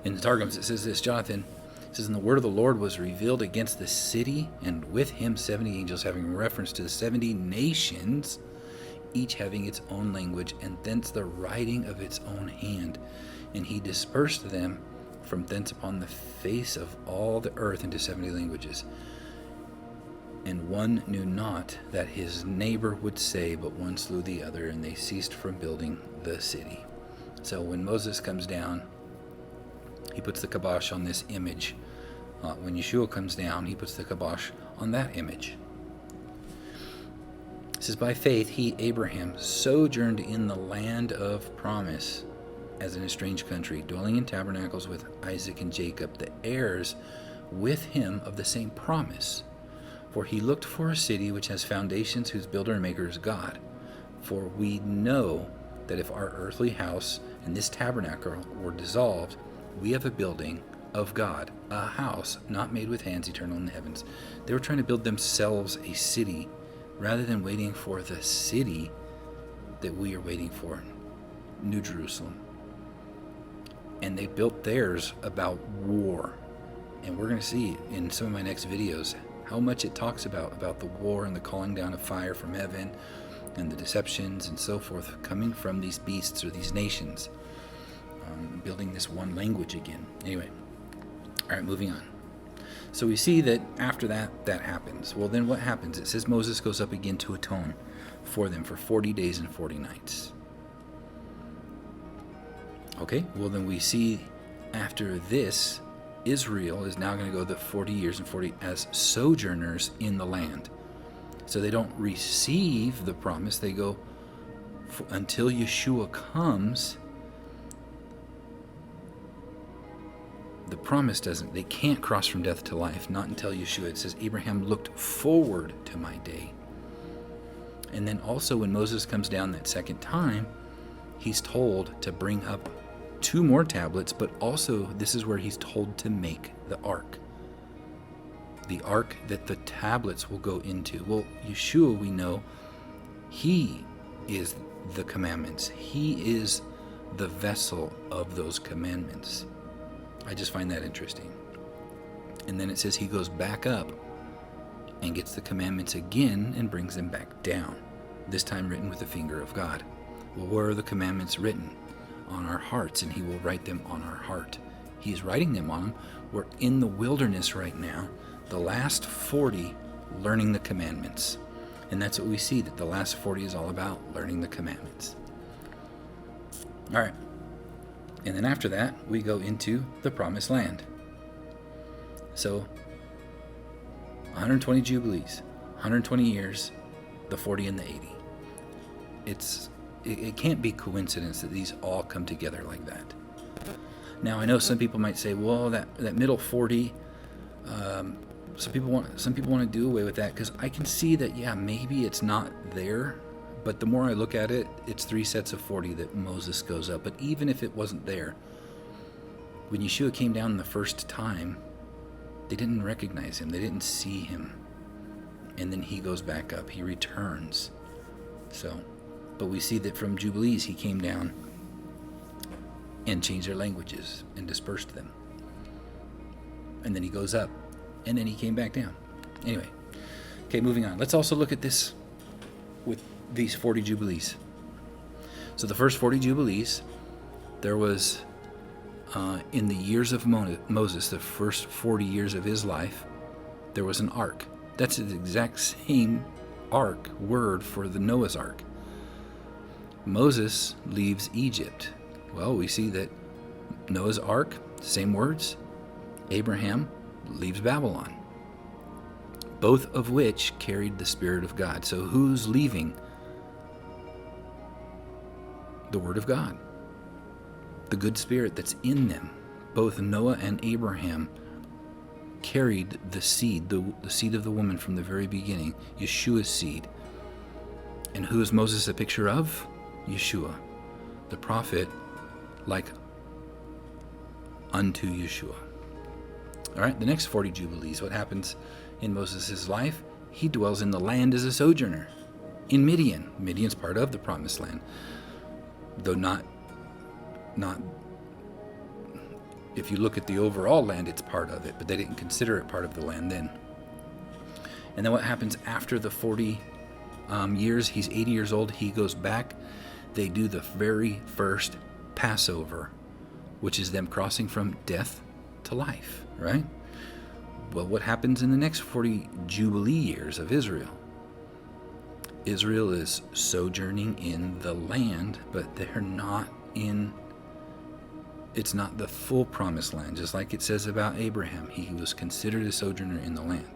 In the Targums, it says this, Jonathan, it says, and the word of the Lord was revealed against the city, and with him 70 angels, having reference to the 70 nations, each having its own language, and thence the writing of its own hand. And he dispersed them from thence upon the face of all the earth into 70 languages. And one knew not that his neighbor would say, but one slew the other, and they ceased from building the city. So when Moses comes down, he puts the kibosh on this image. When Yeshua comes down, he puts the kibosh on that image. It says, by faith, he, Abraham, sojourned in the land of promise as in a strange country, dwelling in tabernacles with Isaac and Jacob, the heirs with him of the same promise. For he looked for a city which has foundations, whose builder and maker is God. For we know that if our earthly house and this tabernacle were dissolved, we have a building of God, a house not made with hands, eternal in the heavens. They were trying to build themselves a city rather than waiting for the city that we are waiting for, New Jerusalem. And they built theirs about war. And we're going to see in some of my next videos how much it talks about the war and the calling down of fire from heaven and the deceptions and so forth coming from these beasts or these nations, building this one language again. Anyway, all right, moving on. So we see that after that happens. Well, then what happens? It says Moses goes up again to atone for them for 40 days and 40 nights. Okay, well then we see after this, Israel is now going to go the 40 years and 40 as sojourners in the land. So they don't receive the promise. They go until Yeshua comes. The promise doesn't. They can't cross from death to life, not until Yeshua. It says Abraham looked forward to my day. And then also when Moses comes down that second time, he's told to bring up 2 more tablets, but also this is where he's told to make the ark. The ark that the tablets will go into. Well, Yeshua, we know, he is the commandments. He is the vessel of those commandments. I just find that interesting. And then it says he goes back up and gets the commandments again and brings them back down, this time written with the finger of God. Well, where are the commandments written? On our hearts, and he will write them on our heart. He's writing them on them. We're in the wilderness right now, the last 40 learning the commandments. And that's what we see, that the last 40 is all about learning the commandments. All right. And then after that, we go into the promised land. So 120 Jubilees, 120 years, the 40 and the 80. It can't be coincidence that these all come together like that. Now, I know some people might say, well, that middle 40, some people want to do away with that, because I can see that, yeah, maybe it's not there, but the more I look at it, it's 3 sets of 40 that Moses goes up. But even if it wasn't there, when Yeshua came down the first time, they didn't recognize him. They didn't see him. And then he goes back up. He returns. But we see that from Jubilees, he came down and changed their languages and dispersed them. And then he goes up, and then he came back down. Anyway, okay, moving on. Let's also look at this with these 40 Jubilees. So the first 40 Jubilees, there was, in the years of Moses, the first 40 years of his life, there was an ark. That's the exact same ark word for the Noah's Ark. Moses leaves Egypt. Well, we see that Noah's Ark, same words. Abraham leaves Babylon. Both of which carried the Spirit of God. So who's leaving? The Word of God. The good Spirit that's in them. Both Noah and Abraham carried the seed, the seed of the woman from the very beginning, Yeshua's seed. And who is Moses a picture of? Yeshua, the prophet, like unto Yeshua. All right, the next 40 Jubilees, what happens in Moses' life? He dwells in the land as a sojourner in Midian. Midian's part of the promised land, though not if you look at the overall land, it's part of it, but they didn't consider it part of the land then. And then what happens after the 40 years? He's 80 years old. He goes back. They do the very first Passover, which is them crossing from death to life, right? Well, what happens in the next 40 Jubilee years of Israel? Israel is sojourning in the land, but they're not in, it's not the full promised land, just like it says about Abraham. He was considered a sojourner in the land.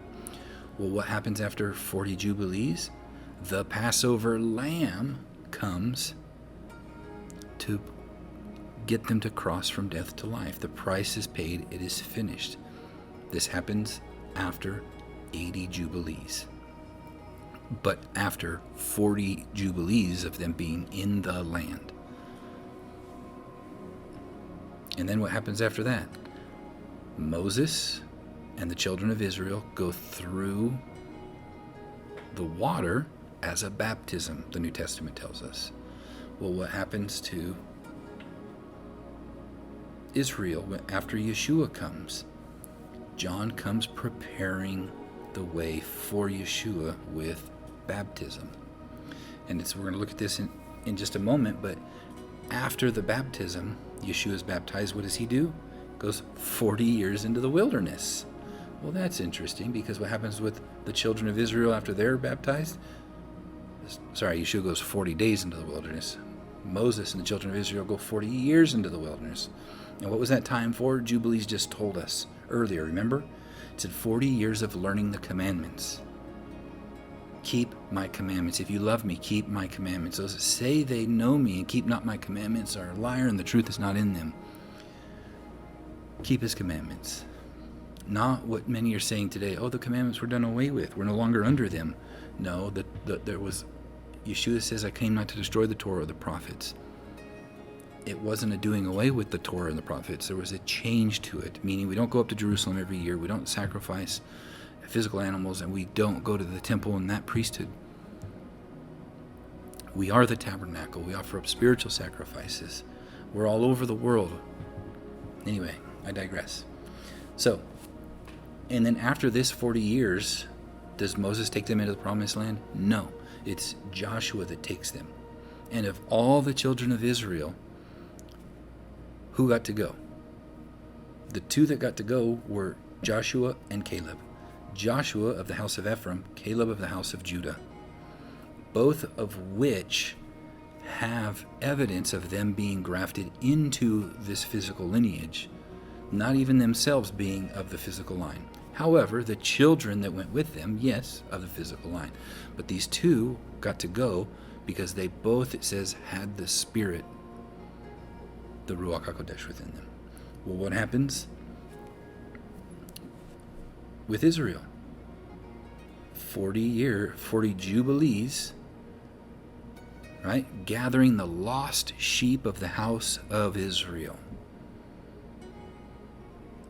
Well, what happens after 40 Jubilees? the Passover lamb comes to get them to cross from death to life. The price is paid. It is finished. This happens after 80 Jubilees. But after 40 Jubilees of them being in the land. And then what happens after that? Moses and the children of Israel go through the water as a baptism, the New Testament tells us. Well, what happens to Israel after Yeshua comes? John comes preparing the way for Yeshua with baptism. And we're going to look at this in just a moment, but after the baptism, Yeshua is baptized. What does he do? Goes 40 years into the wilderness. Well, that's interesting, because what happens with the children of Israel after they're baptized? Yeshua goes 40 days into the wilderness. Moses and the children of Israel go 40 years into the wilderness. And what was that time for? Jubilees just told us earlier, remember? It said 40 years of learning the commandments. Keep my commandments. If you love me, keep my commandments. Those that say they know me and keep not my commandments are a liar, and the truth is not in them. Keep his commandments. Not what many are saying today. Oh, the commandments were done away with. We're no longer under them. No, there was. Yeshua says, I came not to destroy the Torah or the prophets. It wasn't a doing away with the Torah and the prophets. There was a change to it, meaning we don't go up to Jerusalem every year. We don't sacrifice physical animals, and we don't go to the temple and that priesthood. We are the tabernacle. We offer up spiritual sacrifices. We're all over the world. Anyway, I digress. So, and then after this 40 years, does Moses take them into the promised land? No. It's Joshua that takes them. And of all the children of Israel, who got to go? The two that got to go were Joshua and Caleb. Joshua of the house of Ephraim, Caleb of the house of Judah. Both of which have evidence of them being grafted into this physical lineage, not even themselves being of the physical line. However, the children that went with them, yes, of the physical line. But these two got to go because they both, it says, had the Spirit, the Ruach HaKodesh within them. Well, what happens with Israel? 40 Jubilees, right? Gathering the lost sheep of the house of Israel.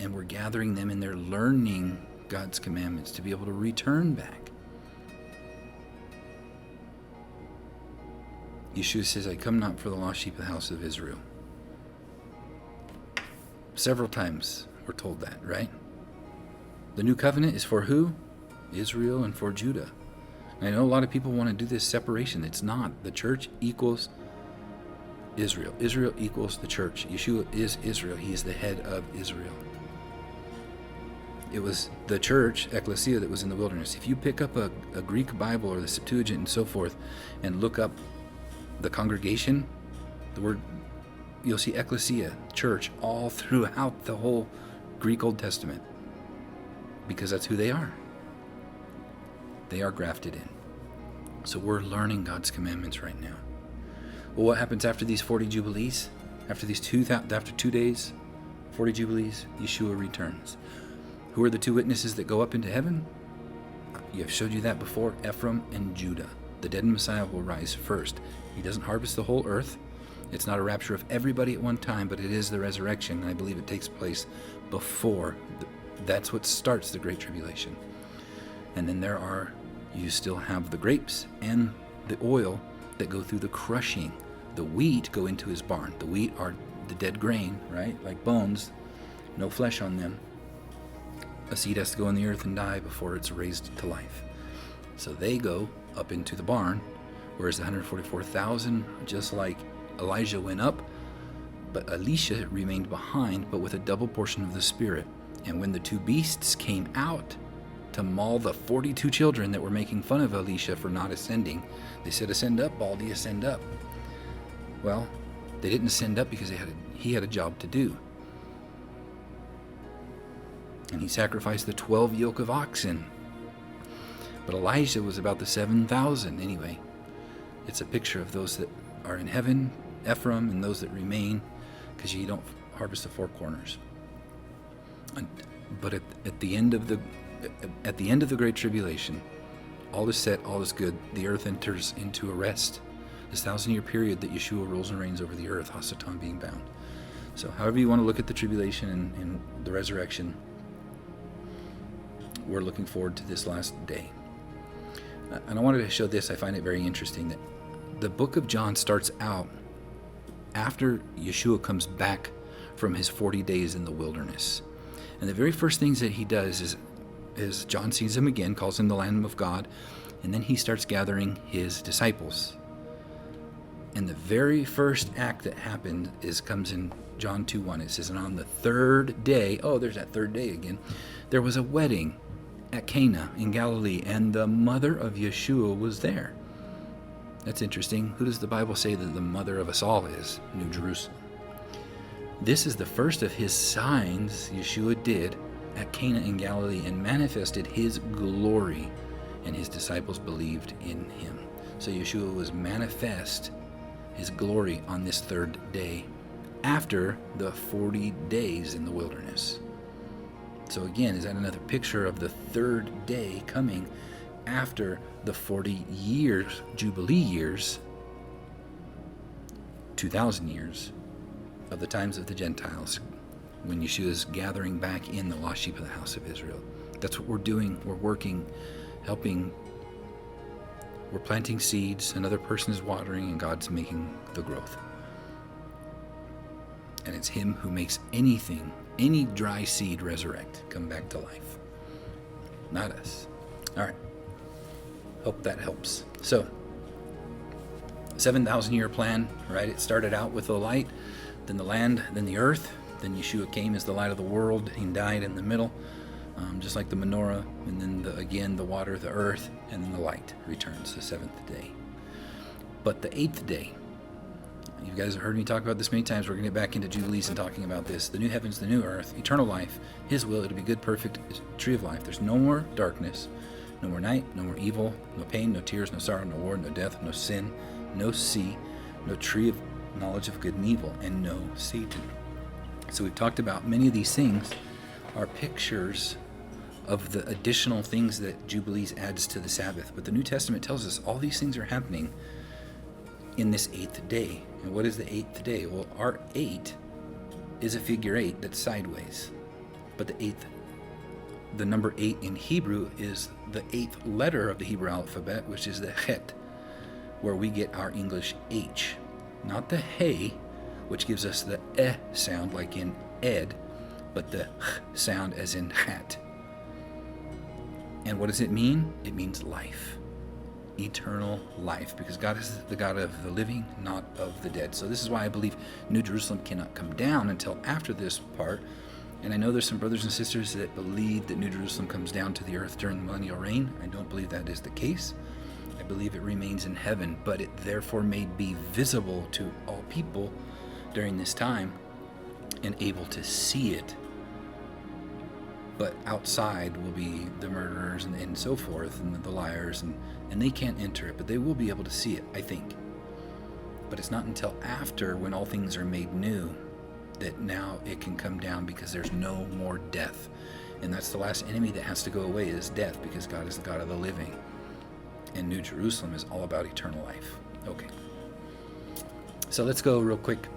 And we're gathering them, and they're learning God's commandments to be able to return back. Yeshua says, I come not for the lost sheep of the house of Israel. Several times we're told that, right? The new covenant is for who? Israel and for Judah. And I know a lot of people want to do this separation. It's not. The church equals Israel. Israel equals the church. Yeshua is Israel. He is the head of Israel. It was the church, ecclesia, that was in the wilderness. If you pick up a Greek Bible or the Septuagint and so forth and look up the congregation, the word, you'll see ecclesia, church, all throughout the whole Greek Old Testament, because that's who they are. They are grafted in. So we're learning God's commandments right now. Well, what happens after these 40 Jubilees? After 2 days, 40 Jubilees, Yeshua returns. Who are the two witnesses that go up into heaven? I've showed you that before, Ephraim and Judah. The dead Messiah will rise first. He doesn't harvest the whole earth. It's not a rapture of everybody at one time, but it is the resurrection. And I believe it takes place before. That's what starts the Great Tribulation. And then you still have the grapes and the oil that go through the crushing. The wheat go into his barn. The wheat are the dead grain, right? Like bones, no flesh on them. A seed has to go in the earth and die before it's raised to life. So they go up into the barn, whereas the 144,000, just like Elijah went up, but Elisha remained behind, but with a double portion of the Spirit. And when the two beasts came out to maul the 42 children that were making fun of Elisha for not ascending, they said, ascend up, Baldy, ascend up. Well, they didn't ascend up because he had a job to do. And he sacrificed the 12 yoke of oxen. But Elijah was about the 7,000 anyway. It's a picture of those that are in heaven, Ephraim, and those that remain, because you don't harvest the four corners. But at the end of the Great Tribulation, all is set, all is good. The earth enters into a rest. This 1,000-year period that Yeshua rules and reigns over the earth, Hasatan being bound. So however you want to look at the tribulation and the resurrection, we're looking forward to this last day. And I wanted to show this. I find it very interesting that the book of John starts out after Yeshua comes back from his 40 days in the wilderness. And the very first things that he does is John sees him again, calls him the Lamb of God, and then he starts gathering his disciples. And the very first act that happened comes in John 2:1. It says, and on the third day, there's that third day again, there was a wedding at Cana in Galilee, and the mother of Yeshua was there. That's interesting. Who does the Bible say that the mother of us all is? New Jerusalem. This is the first of his signs Yeshua did at Cana in Galilee and manifested his glory, and his disciples believed in him. So Yeshua was manifest his glory on this third day after the 40 days in the wilderness. So again, is that another picture of the third day coming after the 40 years, Jubilee years, 2,000 years of the times of the Gentiles, when Yeshua is gathering back in the lost sheep of the house of Israel. That's what we're doing. We're working, helping. We're planting seeds. Another person is watering, and God's making the growth. And it's him who makes anything, any dry seed resurrect, come back to life. Not us. All right. Hope that helps. So, 7,000-year plan, right? It started out with the light, then the land, then the earth. Then Yeshua came as the light of the world. He died in the middle, just like the menorah. And then again, the water, the earth, and then the light returns, the seventh day. But the eighth day, you guys have heard me talk about this many times. We're going to get back into Jubilees and talking about this. The new heavens, the new earth, eternal life, his will, it'll be good, perfect, tree of life. There's no more darkness, no more night, no more evil, no pain, no tears, no sorrow, no war, no death, no sin, no sea, no tree of knowledge of good and evil, and no Satan. So we've talked about many of these things are pictures of the additional things that Jubilees adds to the Sabbath. But the New Testament tells us all these things are happening in this eighth day. And what is the eighth day? Well, our 8 is a figure 8 that's sideways. But the number 8 in Hebrew is the 8th letter of the Hebrew alphabet, which is the Het, where we get our English H. Not the He, which gives us the sound like in Ed, but the sound as in hat. And what does it mean? It means life. Eternal life, because God is the God of the living, not of the dead. So this is why I believe New Jerusalem cannot come down until after this part. And I know there's some brothers and sisters that believe that New Jerusalem comes down to the earth during the millennial reign. I don't believe that is the case. I believe it remains in heaven, but it therefore may be visible to all people during this time and able to see it. But outside will be the murderers and so forth, and the liars, and they can't enter it, but they will be able to see it, I think. But it's not until after, when all things are made new, that now it can come down, because there's no more death. And that's the last enemy that has to go away, is death, because God is the God of the living. And New Jerusalem is all about eternal life. Okay. So let's go real quick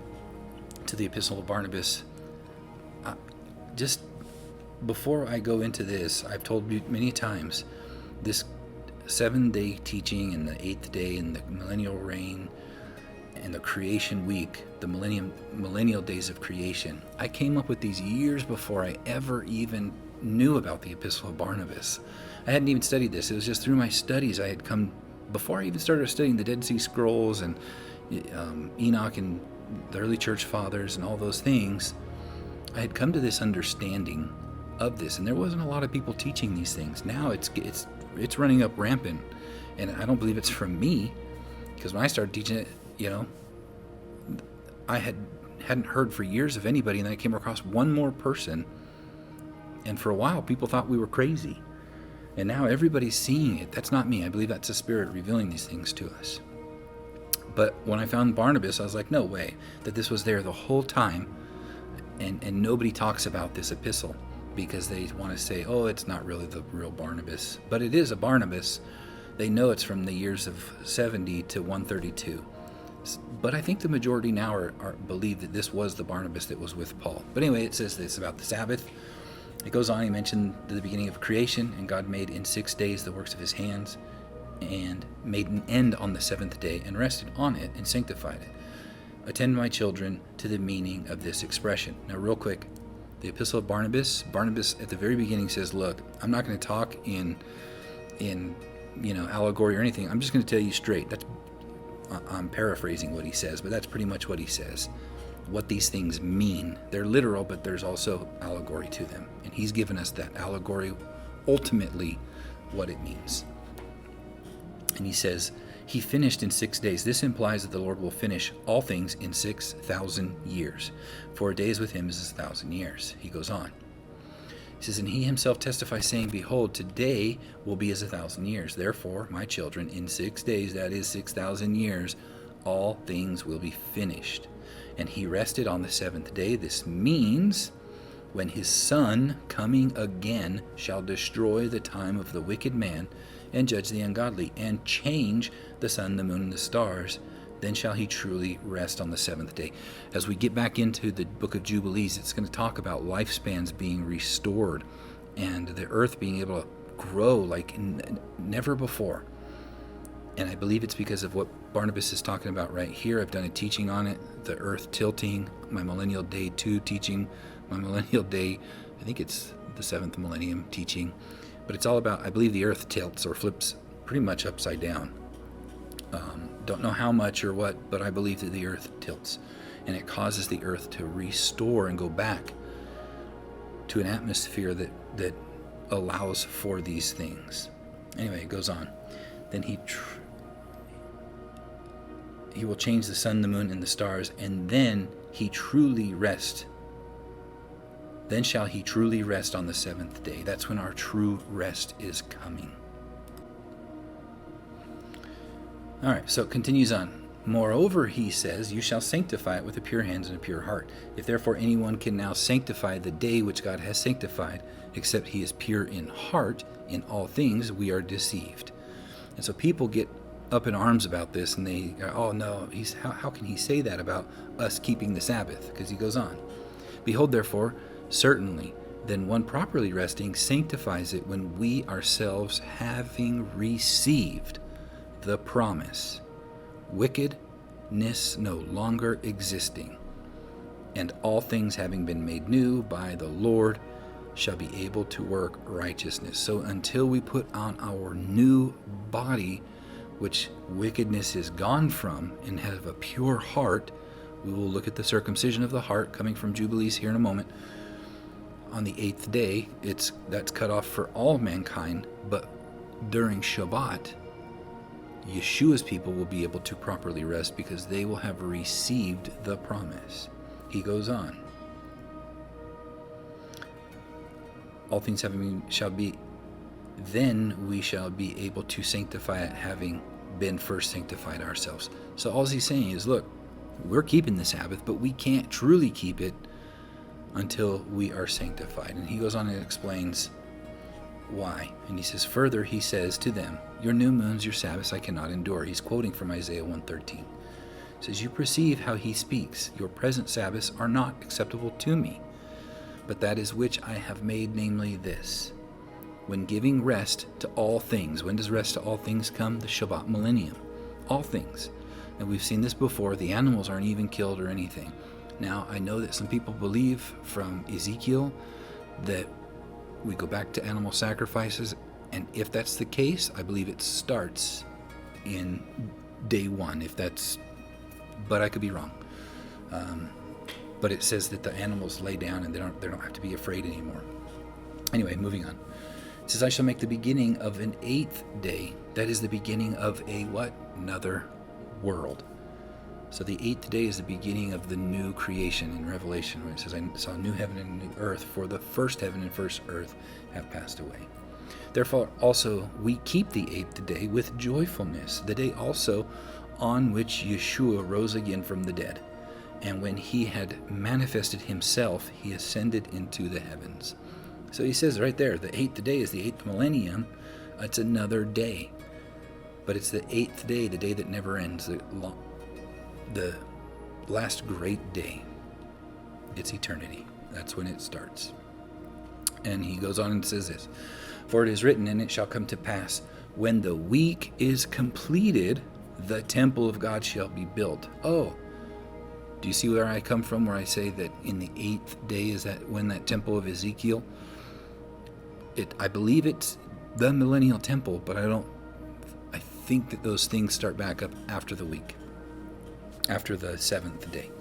to the Epistle of Barnabas. Just before I go into this, I've told you many times, this 7-day teaching and the 8th day and the millennial reign and the creation week, the millennial days of creation, I came up with these years before I ever even knew about the Epistle of Barnabas. I hadn't even studied this. It was just through my studies I had come, before I even started studying the Dead Sea Scrolls and Enoch and the early church fathers and all those things, I had come to this understanding of this, and there wasn't a lot of people teaching these things. Now it's running up rampant, and I don't believe it's from me, because when I started teaching it, I hadn't heard for years of anybody, and then I came across one more person, and for a while people thought we were crazy. And now everybody's seeing it. That's not me. I believe that's the Spirit revealing these things to us. But when I found Barnabas, I was like, no way, that this was there the whole time. And nobody talks about this epistle because they want to say, oh, it's not really the real Barnabas. But it is a Barnabas. They know it's from the years of 70 to 132. But I think the majority now believe that this was the Barnabas that was with Paul. But anyway, it says this about the Sabbath. It goes on, he mentioned the beginning of creation, and God made in 6 days the works of his hands, and made an end on the seventh day, and rested on it, and sanctified it. Attend, my children, to the meaning of this expression. Now, real quick, the epistle of Barnabas at the very beginning says, look, I'm not going to talk in allegory or anything. I'm just going to tell you straight. I'm paraphrasing what he says, but that's pretty much what he says. What these things mean. They're literal, but there's also allegory to them. And he's given us that allegory, ultimately, what it means. And he says, he finished in 6 days. This implies that the Lord will finish all things in 6,000 years. For a day is with him as 1,000 years. He goes on. He says, and he himself testifies, saying, behold, today will be as 1,000 years. Therefore, my children, in 6 days, that is 6,000 years, all things will be finished. And he rested on the seventh day. This means when his Son, coming again, shall destroy the time of the wicked man, and judge the ungodly, and change the sun, the moon, and the stars, then shall he truly rest on the seventh day. As we get back into the Book of Jubilees, it's going to talk about lifespans being restored and the earth being able to grow like never before. And I believe it's because of what Barnabas is talking about right here. I've done a teaching on it, the earth tilting, my Millennial Day 2 teaching, my Millennial Day, I think it's the 7th millennium teaching. But it's all about, I believe the earth tilts or flips pretty much upside down. Don't know how much or what, but I believe that the earth tilts. And it causes the earth to restore and go back to an atmosphere that allows for these things. Anyway, it goes on. Then he will change the sun, the moon, and the stars, and then he truly rest. Then shall he truly rest on the seventh day. That's when our true rest is coming. All right, so it continues on. Moreover, he says, you shall sanctify it with a pure hands and a pure heart. If therefore anyone can now sanctify the day which God has sanctified, except he is pure in heart, in all things we are deceived. And so people get up in arms about this, and they go, oh no, how can he say that about us keeping the Sabbath? Because he goes on. Behold, therefore, certainly, then one properly resting sanctifies it when we ourselves, having received the promise, wickedness no longer existing, and all things having been made new by the Lord, shall be able to work righteousness. So until we put on our new body, which wickedness is gone from, and have a pure heart, we will look at the circumcision of the heart coming from Jubilees here in a moment. On the 8th day, that's cut off for all mankind, but during Shabbat, Yeshua's people will be able to properly rest because they will have received the promise. He goes on. All things then we shall be able to sanctify it, having been first sanctified ourselves. So all he's saying is, look, we're keeping the Sabbath, but we can't truly keep it until we are sanctified. And he goes on and explains why. And he says, further, he says to them, your new moons, your Sabbaths I cannot endure. He's quoting from Isaiah 1:13. He says, you perceive how he speaks. Your present Sabbaths are not acceptable to me, but that is which I have made, namely this. When giving rest to all things. When does rest to all things come? The Shabbat millennium. All things. And we've seen this before. The animals aren't even killed or anything. Now, I know that some people believe from Ezekiel that we go back to animal sacrifices. And if that's the case, I believe it starts in day 1. But I could be wrong. But it says that the animals lay down and they don't have to be afraid anymore. Anyway, moving on. It says, I shall make the beginning of an 8th day. That is the beginning of a what? Another world. So the 8th day is the beginning of the new creation in Revelation, where it says, I saw a new heaven and a new earth, for the first heaven and first earth have passed away. Therefore also we keep the 8th day with joyfulness, the day also on which Yeshua rose again from the dead. And when he had manifested himself, he ascended into the heavens. So he says right there, the 8th day is the 8th millennium. It's another day. But it's the 8th day, the day that never ends, the last great day. It's eternity. That's when it starts. And he goes on and says this, for it is written, and it shall come to pass, when the week is completed, the temple of God shall be built. Oh, do you see where I come from, where I say that in the 8th day is that when that temple of Ezekiel, I believe it's the millennial temple, but I think that those things start back up after the week, after the 7th day.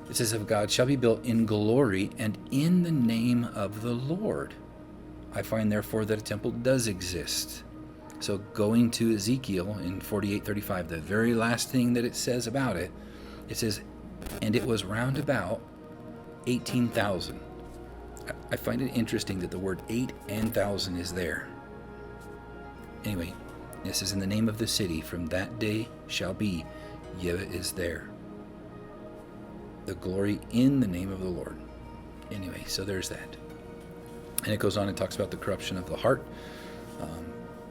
It says, of God shall be built in glory and in the name of the Lord. I find therefore that a temple does exist. So going to Ezekiel in 48:35, the very last thing that it says about it, it says, and it was round about 18,000. I find it interesting that the word 8 and 1,000 is there. Anyway, this is in the name of the city. From that day shall be, Yahweh is there. The glory in the name of the Lord. Anyway, so there's that. And it goes on and talks about the corruption of the heart.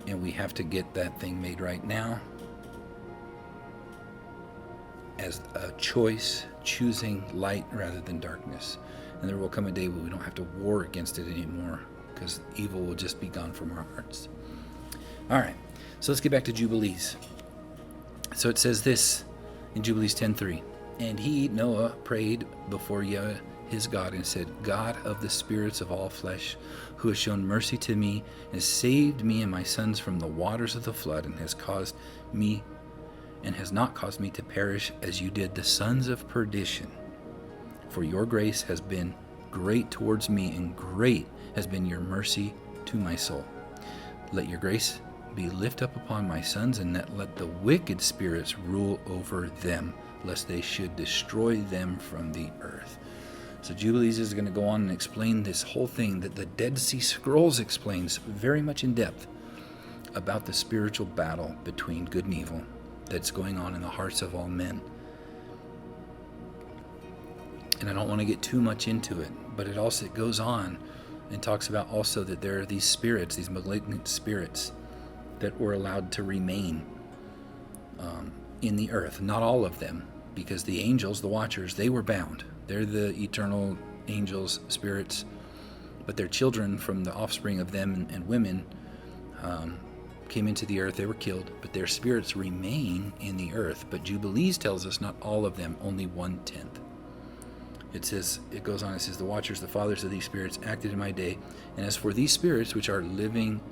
And we have to get that thing made right now. As a choice, choosing light rather than darkness. And there will come a day where we don't have to war against it anymore, because evil will just be gone from our hearts. All right, so let's get back to Jubilees. So it says this in Jubilees 10:3. And he, Noah, prayed before Yahweh his God and said, God of the spirits of all flesh, who has shown mercy to me and saved me and my sons from the waters of the flood, and has not caused me to perish as you did the sons of perdition. For your grace has been great towards me, and great has been your mercy to my soul. Let your grace be lift up upon my sons, and let the wicked spirits rule over them, lest they should destroy them from the earth. So Jubilees is going to go on and explain this whole thing that the Dead Sea Scrolls explains very much in depth about the spiritual battle between good and evil that's going on in the hearts of all men. And I don't want to get too much into it, but it goes on and talks about also that there are these spirits, these malignant spirits, that were allowed to remain in the earth. Not all of them, because the angels, the watchers, they were bound. They're the eternal angels, spirits, but their children from the offspring of them and women came into the earth. They were killed, but their spirits remain in the earth. But Jubilees tells us not all of them, only 1/10. It goes on, it says, the watchers, the fathers of these spirits, acted in my day, and as for these spirits which are living,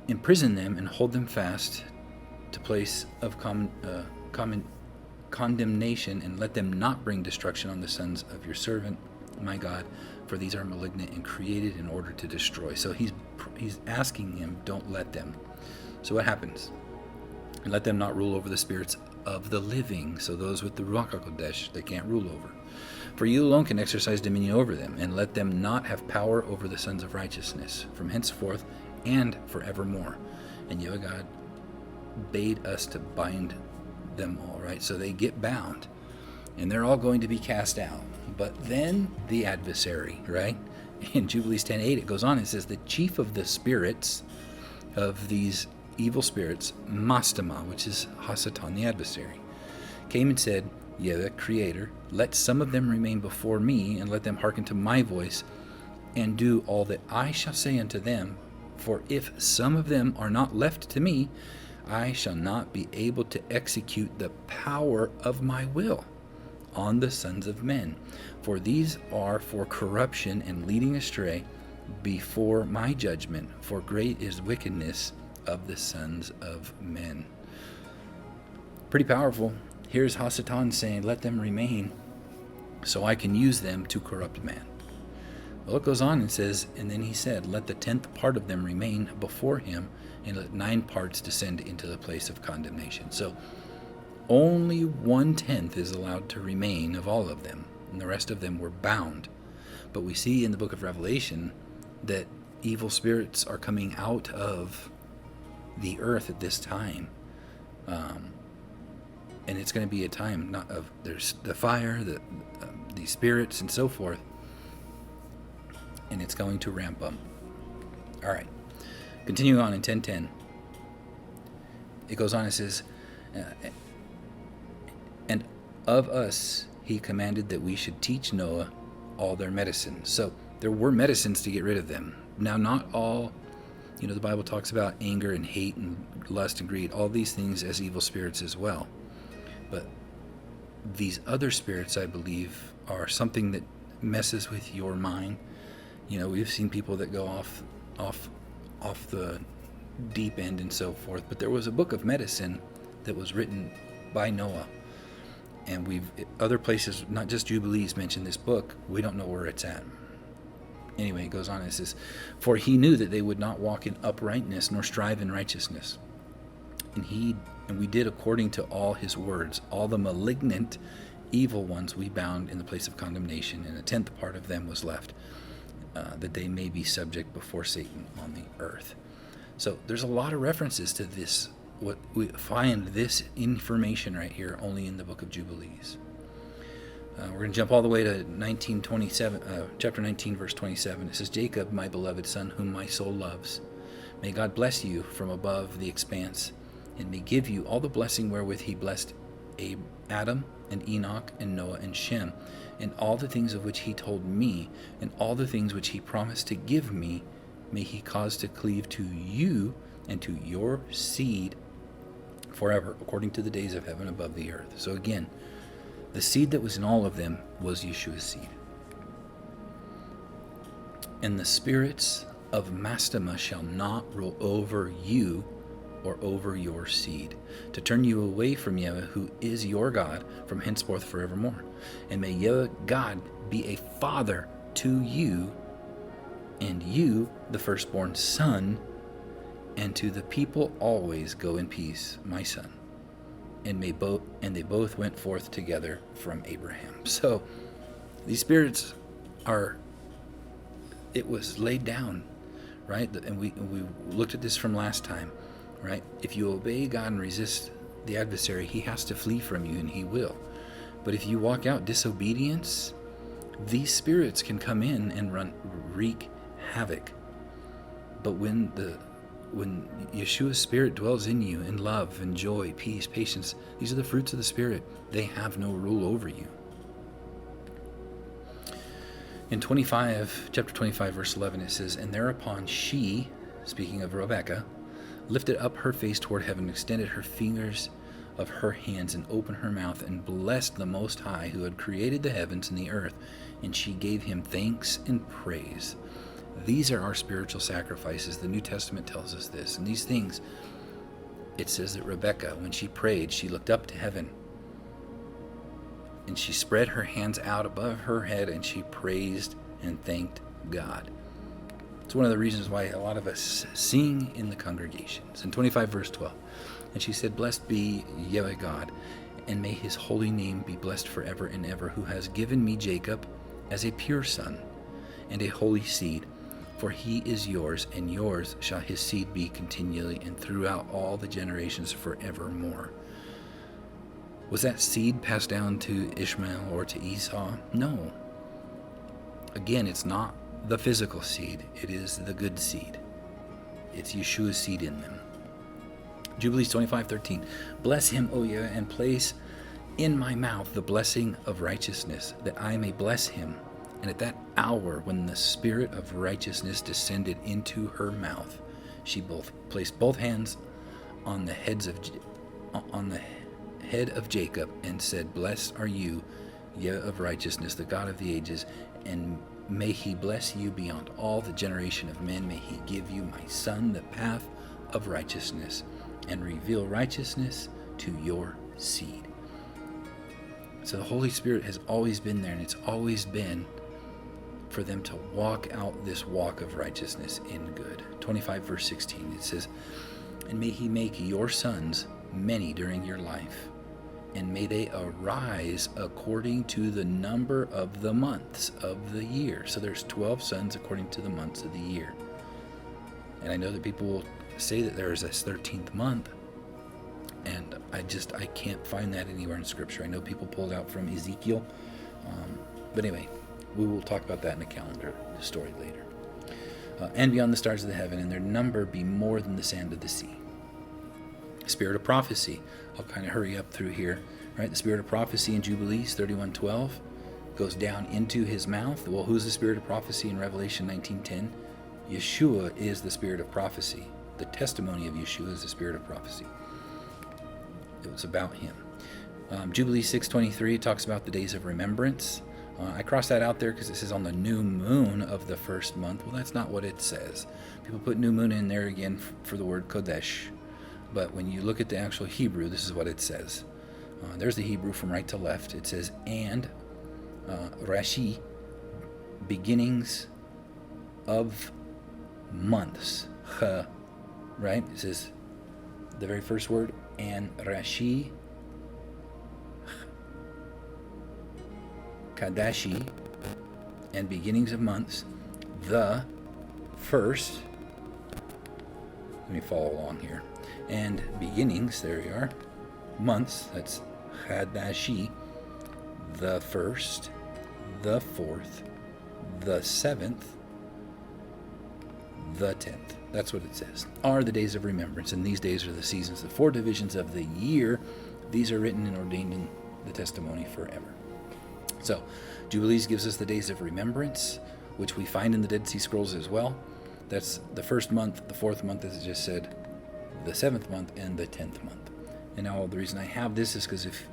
imprison them and hold them fast to place of condemnation, and let them not bring destruction on the sons of your servant, my God, for these are malignant and created in order to destroy. So he's asking him, don't let them. So what happens? And let them not rule over the spirits of the living. So those with the Ruach HaKodesh, they can't rule over. For you alone can exercise dominion over them, and let them not have power over the sons of righteousness, from henceforth and forevermore. And Yahweh God bade us to bind them all, right? So they get bound, and they're all going to be cast out. But then the adversary, right? In Jubilees 10:8, it goes on, it says, the chief of the spirits of these evil spirits, Mastama, which is Hasatan, the adversary, came and said, Yahweh, Creator, let some of them remain before me, and let them hearken to my voice, and do all that I shall say unto them. For if some of them are not left to me, I shall not be able to execute the power of my will on the sons of men. For these are for corruption and leading astray before my judgment, for great is wickedness of the sons of men. Pretty powerful. Here's Hasatan saying, let them remain so I can use them to corrupt man. Well, it goes on and says, and then he said, let the 10th part of them remain before him, and let 9 parts descend into the place of condemnation. So only 1/10 is allowed to remain of all of them, and the rest of them were bound. But we see in the book of Revelation that evil spirits are coming out of the earth at this time. And it's going to be a time not of there's the fire, the spirits, and so forth, and it's going to ramp up. All right, continuing on in 10:10, it goes on. It says, "And of us he commanded that we should teach Noah all their medicines." So there were medicines to get rid of them. Now, not all. The Bible talks about anger and hate and lust and greed, all these things as evil spirits as well. But these other spirits, I believe, are something that messes with your mind. We've seen people that go off the deep end and so forth. But there was a book of medicine that was written by Noah. And other places, not just Jubilees, mention this book. We don't know where it's at. Anyway, it goes on and says, "For he knew that they would not walk in uprightness, nor strive in righteousness. And we did according to all his words. All the malignant, evil ones we bound in the place of condemnation, and a tenth part of them was left, that they may be subject before Satan on the earth." So there's a lot of references to this. What we find this information right here only in the Book of Jubilees. We're going to jump all the way to chapter 19, verse 27. It says, "Jacob, my beloved son, whom my soul loves, may God bless you from above the expanse, and may give you all the blessing wherewith he blessed Adam and Enoch and Noah and Shem, and all the things of which he told me, and all the things which he promised to give me, may he cause to cleave to you and to your seed forever, according to the days of heaven above the earth." So again, the seed that was in all of them was Yeshua's seed. "And the spirits of Mastema shall not rule over you or over your seed, to turn you away from Yahweh, who is your God, from henceforth forevermore. And may Yahweh God be a father to you, and you the firstborn son, and to the people always go in peace, my son. And they both went forth together from Abraham." So these spirits it was laid down, right? And we looked at this from last time, right? If you obey God and resist the adversary, he has to flee from you, and he will. But if you walk out disobedience, these spirits can come in and wreak havoc. But when Yeshua's Spirit dwells in you in love and joy, peace, patience, these are the fruits of the Spirit. They have no rule over you. In chapter 25, verse 11, it says, "And thereupon she," speaking of Rebekah, "lifted up her face toward heaven, extended her fingers of her hands, and opened her mouth, and blessed the Most High, who had created the heavens and the earth. And she gave him thanks and praise." These are our spiritual sacrifices. The New Testament tells us this. And these things, it says that Rebekah, when she prayed, she looked up to heaven, and she spread her hands out above her head, and she praised and thanked God. It's one of the reasons why a lot of us sing in the congregations. In 25, verse 12, "And she said, Blessed be Yahweh God, and may his holy name be blessed forever and ever, who has given me Jacob as a pure son and a holy seed. For he is yours, and yours shall his seed be continually, and throughout all the generations forevermore." Was that seed passed down to Ishmael or to Esau? No. Again, it's not the physical seed. It is the good seed. It's Yeshua's seed in them. Jubilees 25:13. "Bless him, O Yahweh, and place in my mouth the blessing of righteousness, that I may bless him. And at that hour, when the spirit of righteousness descended into her mouth, she placed both hands on the head of Jacob, and said, Blessed are you, Yahweh of righteousness, the God of the ages, and may he bless you beyond all the generation of men. May he give you, my son, the path of righteousness, and reveal righteousness to your seed." So the Holy Spirit has always been there, and it's always been for them to walk out this walk of righteousness in good. 25 verse 16, it says, "And may he make your sons many during your life, and may they arise according to the number of the months of the year." So there's 12 sons according to the months of the year. And I know that people will say that there is this 13th month, and I can't find that anywhere in Scripture. I know people pulled out from Ezekiel, but anyway, we will talk about that in a calendar story later. And beyond the stars of the heaven, and their number be more than the sand of the sea. Spirit of prophecy. I'll kind of hurry up through here. Right, the spirit of prophecy in Jubilees 31:12 goes down into his mouth. Well, who's the spirit of prophecy in Revelation 19:10? Yeshua is the spirit of prophecy. The testimony of Yeshua is the spirit of prophecy. It was about him. Jubilees 6:23 talks about the days of remembrance. I crossed that out there because it says on the new moon of the first month. Well, that's not what it says. People put new moon in there again for the word Kodesh. But when you look at the actual Hebrew, this is what it says. There's the Hebrew from right to left. It says, and Rashi, beginnings of months. Right? It says the very first word, and Rashi, Kadashi, and beginnings of months, the first. Let me follow along here. And beginnings, there we are, months, that's Chadashi, the first, the fourth, the seventh, the 10th. That's what it says. Are the days of remembrance, and these days are the seasons, the 4 divisions of the year. These are written and ordained in the testimony forever. So, Jubilees gives us the days of remembrance, which we find in the Dead Sea Scrolls as well. That's the first month, the 4th month, as I just said, the 7th month, and the 10th month. And now the reason I have this is because if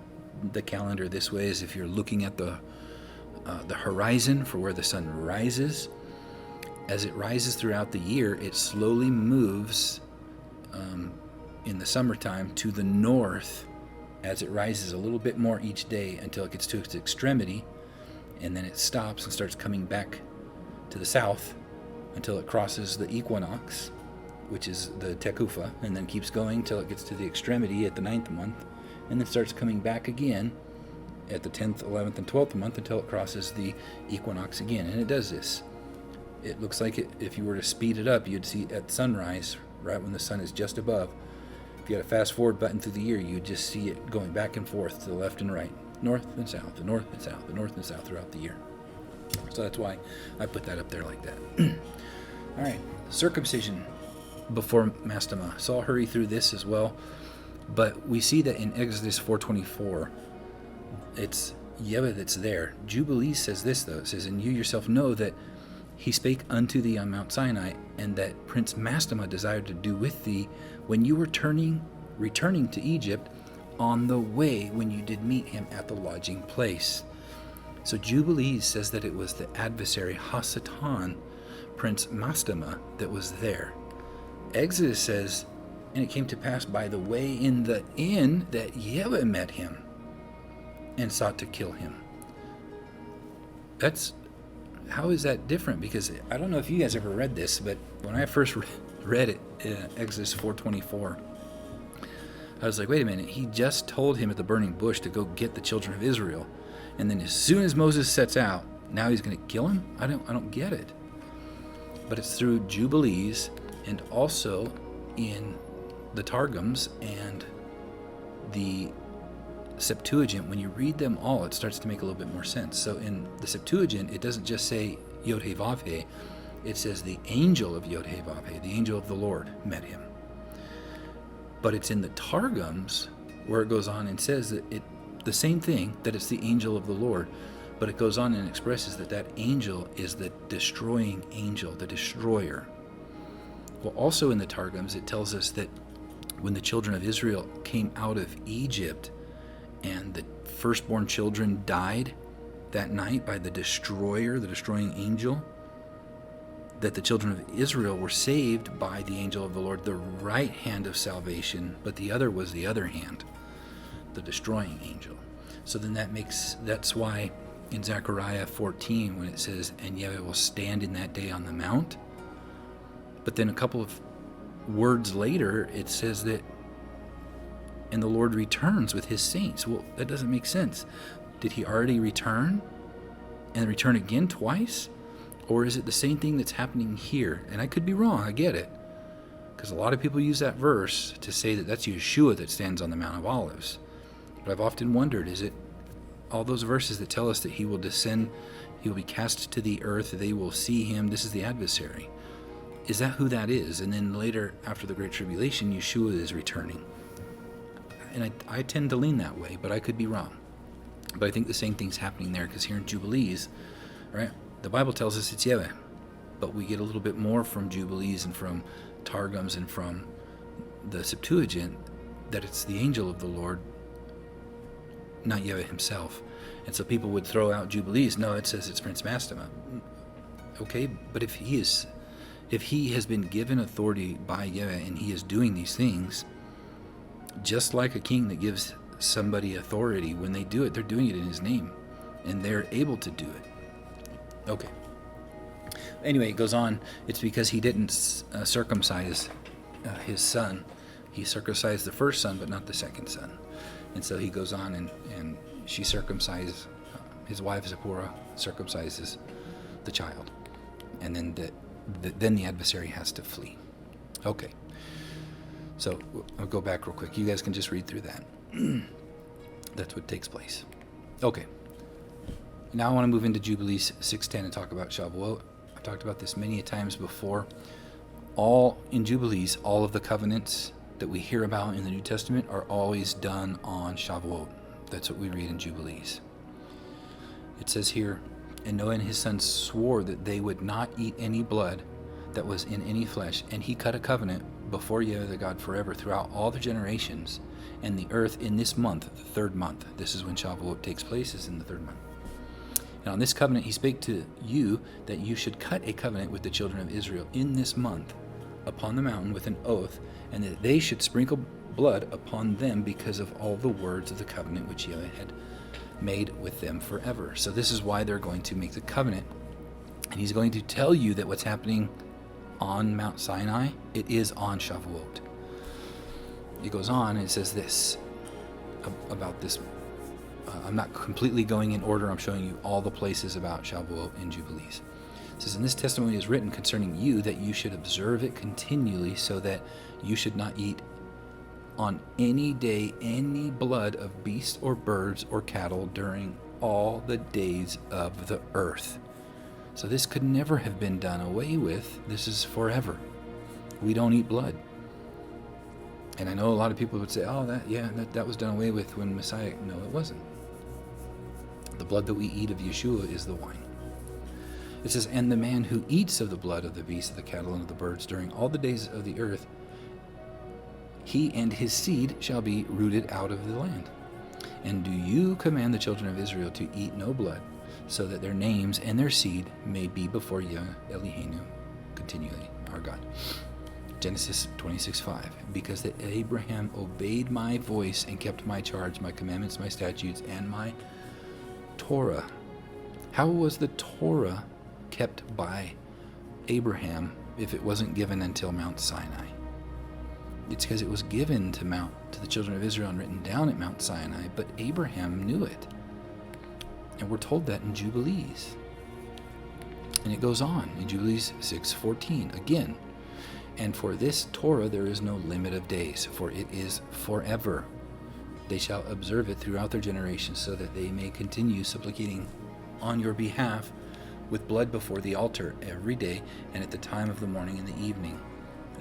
the calendar this way is if you're looking at the horizon for where the sun rises, as it rises throughout the year, it slowly moves in the summertime to the north as it rises a little bit more each day until it gets to its extremity, and then it stops and starts coming back to the south until it crosses the equinox, which is the Tekufa, and then keeps going till it gets to the extremity at the 9th month, and then starts coming back again at the 10th, 11th, and 12th month until it crosses the equinox again. And it does this. It looks like if you were to speed it up, you'd see at sunrise, right when the sun is just above. If you had a fast forward button through the year, you'd just see it going back and forth to the left and right, north and south, the north and south, the north and south throughout the year. So that's why I put that up there like that. All right, circumcision before Mastema. So I'll hurry through this as well. But we see that in Exodus 4:24, it's Yahweh that's there. Jubilee says this, though. It says, and you yourself know that he spake unto thee on Mount Sinai, and that Prince Mastema desired to do with thee when you were returning to Egypt on the way when you did meet him at the lodging place. So Jubilee says that it was the adversary Hasatan, Prince Mastema, that was there. Exodus says, and it came to pass by the way in the inn that Yahweh met him and sought to kill him. How is that different? Because I don't know if you guys ever read this, but when I first read it, Exodus 4:24, I was like, wait a minute, he just told him at the burning bush to go get the children of Israel. And then as soon as Moses sets out, now he's going to kill him? I don't get it. But it's through Jubilees and also in the Targums and the Septuagint. When you read them all, it starts to make a little bit more sense. So in the Septuagint, it doesn't just say Yod-Heh-Vav-Heh. It says the angel of Yod-Heh-Vav-Heh, the angel of the Lord, met him. But it's in the Targums where it goes on and says that the same thing, that it's the angel of the Lord, but it goes on and expresses that angel is the destroying angel, the destroyer. Well, also in the Targums, it tells us that when the children of Israel came out of Egypt and the firstborn children died that night by the destroyer, the destroying angel, that the children of Israel were saved by the angel of the Lord, the right hand of salvation, but the other was the other hand, the destroying angel. So then that's why in Zechariah 14, when it says, and Yahweh will stand in that day on the mount, but then a couple of words later, it says that, and the Lord returns with his saints. Well, that doesn't make sense. Did he already return and return again twice? Or is it the same thing that's happening here? And I could be wrong, I get it. because a lot of people use that verse to say that that's Yeshua that stands on the Mount of Olives. But I've often wondered, is it all those verses that tell us that he will descend, he will be cast to the earth, they will see him, this is the adversary. Is that who that is? And then later, after the Great Tribulation, Yeshua is returning. And I tend to lean that way, but I could be wrong. But I think the same thing's happening there, because here in Jubilees, right, the Bible tells us it's Yahweh. But we get a little bit more from Jubilees and from Targums and from the Septuagint that it's the angel of the Lord, not Yahweh himself. And so people would throw out Jubilees. No, it says it's Prince Mastema. Okay, but if he has been given authority by Yahweh and he is doing these things, just like a king that gives somebody authority, when they do it, they're doing it in his name, and they're able to do it. Okay. Anyway, it goes on. It's because he didn't circumcise his son. He circumcised the first son, but not the second son. And so he goes on and she circumcises, his wife Zipporah circumcises the child. And then then the adversary has to flee. Okay. So I'll go back real quick. You guys can just read through that. That's what takes place. Okay. Now I want to move into Jubilees 6:10 and talk about Shavuot. I've talked about this many times before. In Jubilees, all of the covenants that we hear about in the New Testament are always done on Shavuot. That's what we read in Jubilees. It says here, and Noah and his sons swore that they would not eat any blood that was in any flesh, and he cut a covenant before Yahweh the God forever throughout all the generations and the earth in this month, the third month. This is when Shavuot takes place, is in the third month. And on this covenant he spake to you that you should cut a covenant with the children of Israel in this month upon the mountain with an oath, and that they should sprinkle blood upon them because of all the words of the covenant which Yahweh had made with them forever. So this is why they're going to make the covenant. And he's going to tell you that what's happening on Mount Sinai, it is on Shavuot. It goes on and it says this about this. I'm not completely going in order. I'm showing you all the places about Shavuot and Jubilees. It says, and this testimony is written concerning you, that you should observe it continually, so that you should not eat on any day any blood of beasts or birds or cattle during all the days of the earth. So this could never have been done away with. This is forever. We don't eat blood. And I know a lot of people would say, oh, that was done away with when Messiah. No, it wasn't. The blood that we eat of Yeshua is the wine. It says, and the man who eats of the blood of the beasts, of the cattle, and of the birds during all the days of the earth, he and his seed shall be rooted out of the land. And do you command the children of Israel to eat no blood, so that their names and their seed may be before Yah Eloheinu continually, our God. Genesis 26:5. Because that Abraham obeyed my voice and kept my charge, my commandments, my statutes, and my Torah. How was the Torah kept by Abraham if it wasn't given until Mount Sinai? It's because it was given to the children of Israel and written down at Mount Sinai, but Abraham knew it. And we're told that in Jubilees. And it goes on in Jubilees 6:14 again. And for this Torah there is no limit of days, for it is forever. They shall observe it throughout their generations, so that they may continue supplicating on your behalf with blood before the altar every day, and at the time of the morning and the evening.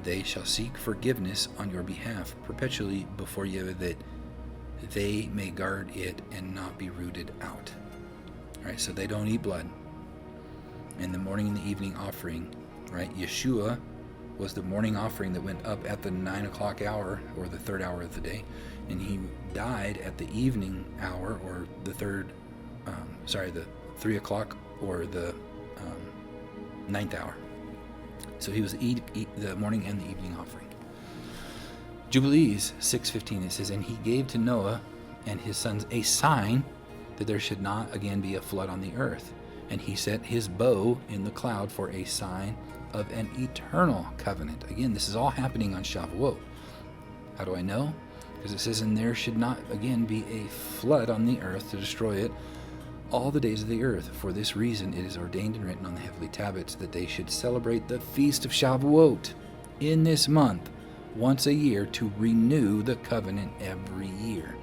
They shall seek forgiveness on your behalf perpetually before you, that they may guard it and not be rooted out. All right, so they don't eat blood. And the morning and the evening offering, right? Yeshua was the morning offering that went up at the 9 o'clock hour, or the third hour of the day, and he died at the evening hour, or the the 3 o'clock, or the 9th hour. So he was the morning and the evening offering. Jubilees 6:15, it says, and he gave to Noah and his sons a sign that there should not again be a flood on the earth. And he set his bow in the cloud for a sign of an eternal covenant. Again, this is all happening on Shavuot. How do I know? Because it says, and there should not again be a flood on the earth to destroy it all the days of the earth. For this reason it is ordained and written on the heavenly tablets that they should celebrate the feast of Shavuot in this month once a year to renew the covenant every year.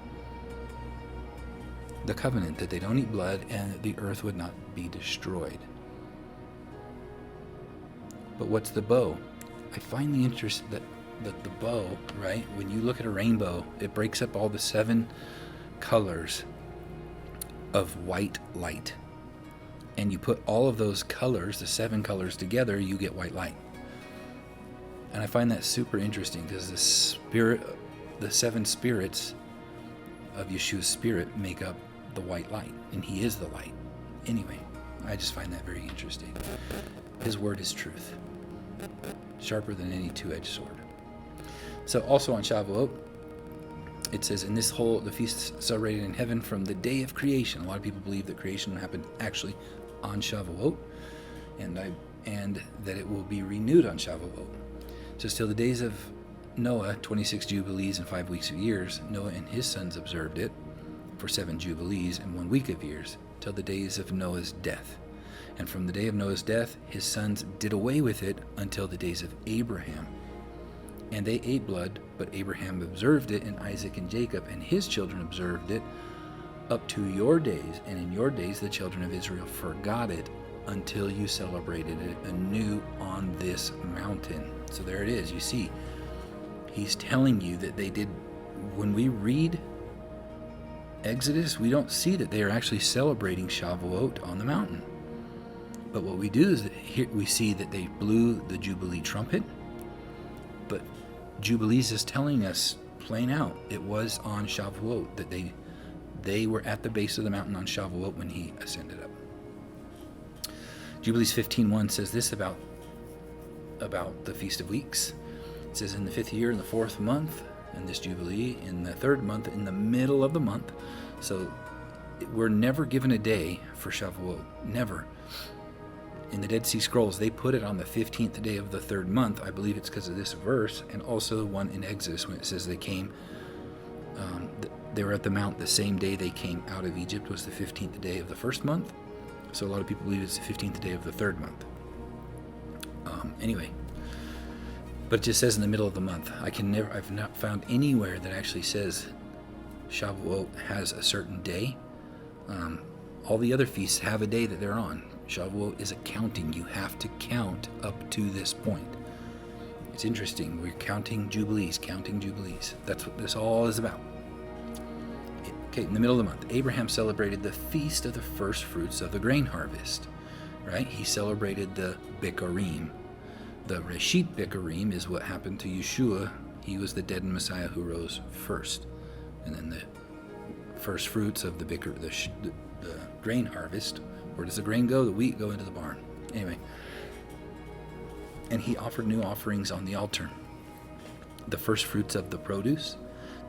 The covenant that they don't eat blood and that the earth would not be destroyed. But what's the bow? I find the interest that the bow, right, when you look at a rainbow, it breaks up all the 7 colors of white light. And you put all of those colors, the 7 colors together, you get white light. And I find that super interesting because the 7 spirits of Yeshua's spirit make up the white light, and he is the light. Anyway, I just find that very interesting. His word is truth, sharper than any two-edged sword. So also on Shavuot, it says, in this the feast celebrated in heaven from the day of creation. A lot of people believe that creation happened actually on Shavuot, and that it will be renewed on Shavuot. So till the days of Noah, 26 jubilees and 5 weeks of years, Noah and his sons observed it for 7 jubilees and 1 week of years, till the days of Noah's death. And from the day of Noah's death, his sons did away with it until the days of Abraham. And they ate blood, but Abraham observed it, and Isaac and Jacob and his children observed it up to your days. And in your days the children of Israel forgot it until you celebrated it anew on this mountain. So there it is. You see, he's telling you that they did. When we read Exodus, we don't see that they are actually celebrating Shavuot on the mountain. But what we do is that here we see that they blew the Jubilee trumpet. But Jubilees is telling us plain out, it was on Shavuot that they were at the base of the mountain on Shavuot when he ascended up. Jubilees 15:1 says this about the Feast of Weeks. It says, in the 5th year, in the 4th month, in this Jubilee, in the 3rd month, in the middle of the month. So we're never given a day for Shavuot. Never. In the Dead Sea Scrolls, they put it on the 15th day of the 3rd month. I believe it's because of this verse, and also one in Exodus when it says they came, they were at the mount the same day they came out of Egypt was the 15th day of the 1st month. So a lot of people believe it's the 15th day of the 3rd month. Anyway, but it just says in the middle of the month. I've not found anywhere that actually says Shavuot has a certain day. All the other feasts have a day that they're on. Shavuot is a counting. You have to count up to this point. It's interesting. We're counting jubilees. That's what this all is about. Okay, in the middle of the month, Abraham celebrated the feast of the first fruits of the grain harvest. Right? He celebrated the Bikurim. The Reshit Bikurim is what happened to Yeshua. He was the dead Messiah who rose first. And then the first fruits of the grain harvest. Where does the grain go? The wheat go into the barn. Anyway. And he offered new offerings on the altar. The first fruits of the produce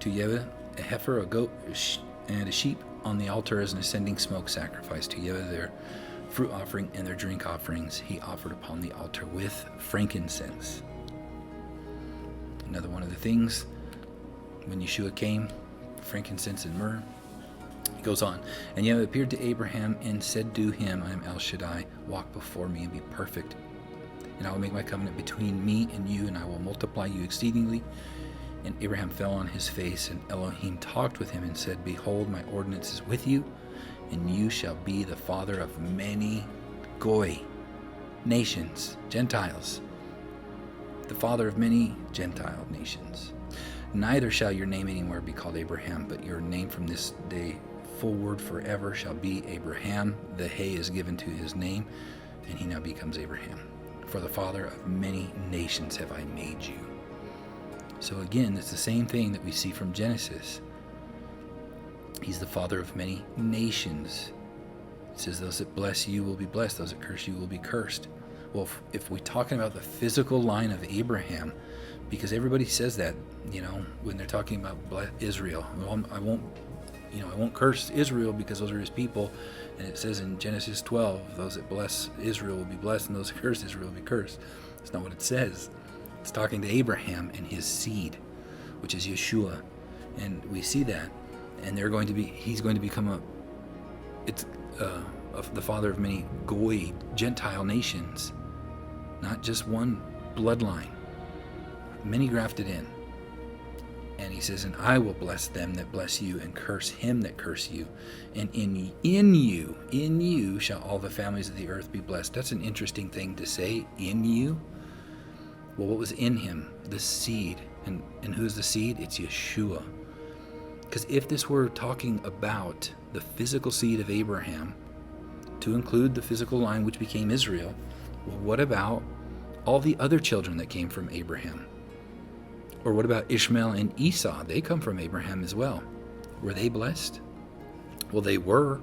to Yahweh, a heifer, a goat, and a sheep on the altar as an ascending smoke sacrifice to Yahweh, their fruit offering and their drink offerings he offered upon the altar with frankincense. Another one of the things, when Yeshua came, frankincense and myrrh. He goes on, and Yahweh appeared to Abraham and said to him, I am El Shaddai, walk before me and be perfect. And I will make my covenant between me and you, and I will multiply you exceedingly. And Abraham fell on his face, and Elohim talked with him and said, behold, my ordinance is with you, and you shall be the father of many Goy, nations, Gentiles. The father of many Gentile nations. Neither shall your name anymore be called Abraham, but your name from this day forward forever shall be Abraham. The hay is given to his name, and he now becomes Abraham. For the father of many nations have I made you. So again, it's the same thing that we see from Genesis. He's the father of many nations. It says those that bless you will be blessed, those that curse you will be cursed. Well, if we're talking about the physical line of Abraham, because everybody says that, when they're talking about Israel, well, I won't curse Israel because those are his people. And it says in Genesis 12, those that bless Israel will be blessed, and those that curse Israel will be cursed. That's not what it says. It's talking to Abraham and his seed, which is Yeshua. And we see that. And he's going to become the father of many Goy, Gentile nations. Not just one bloodline. many grafted in. And he says, and I will bless them that bless you, and curse him that curse you. And in you shall all the families of the earth be blessed. That's an interesting thing to say, in you. Well, what was in him? The seed. And who's the seed? It's Yeshua. Because if this were talking about the physical seed of Abraham, to include the physical line which became Israel, well, what about all the other children that came from Abraham? Or what about Ishmael and Esau? They come from Abraham as well. Were they blessed? Well, they were.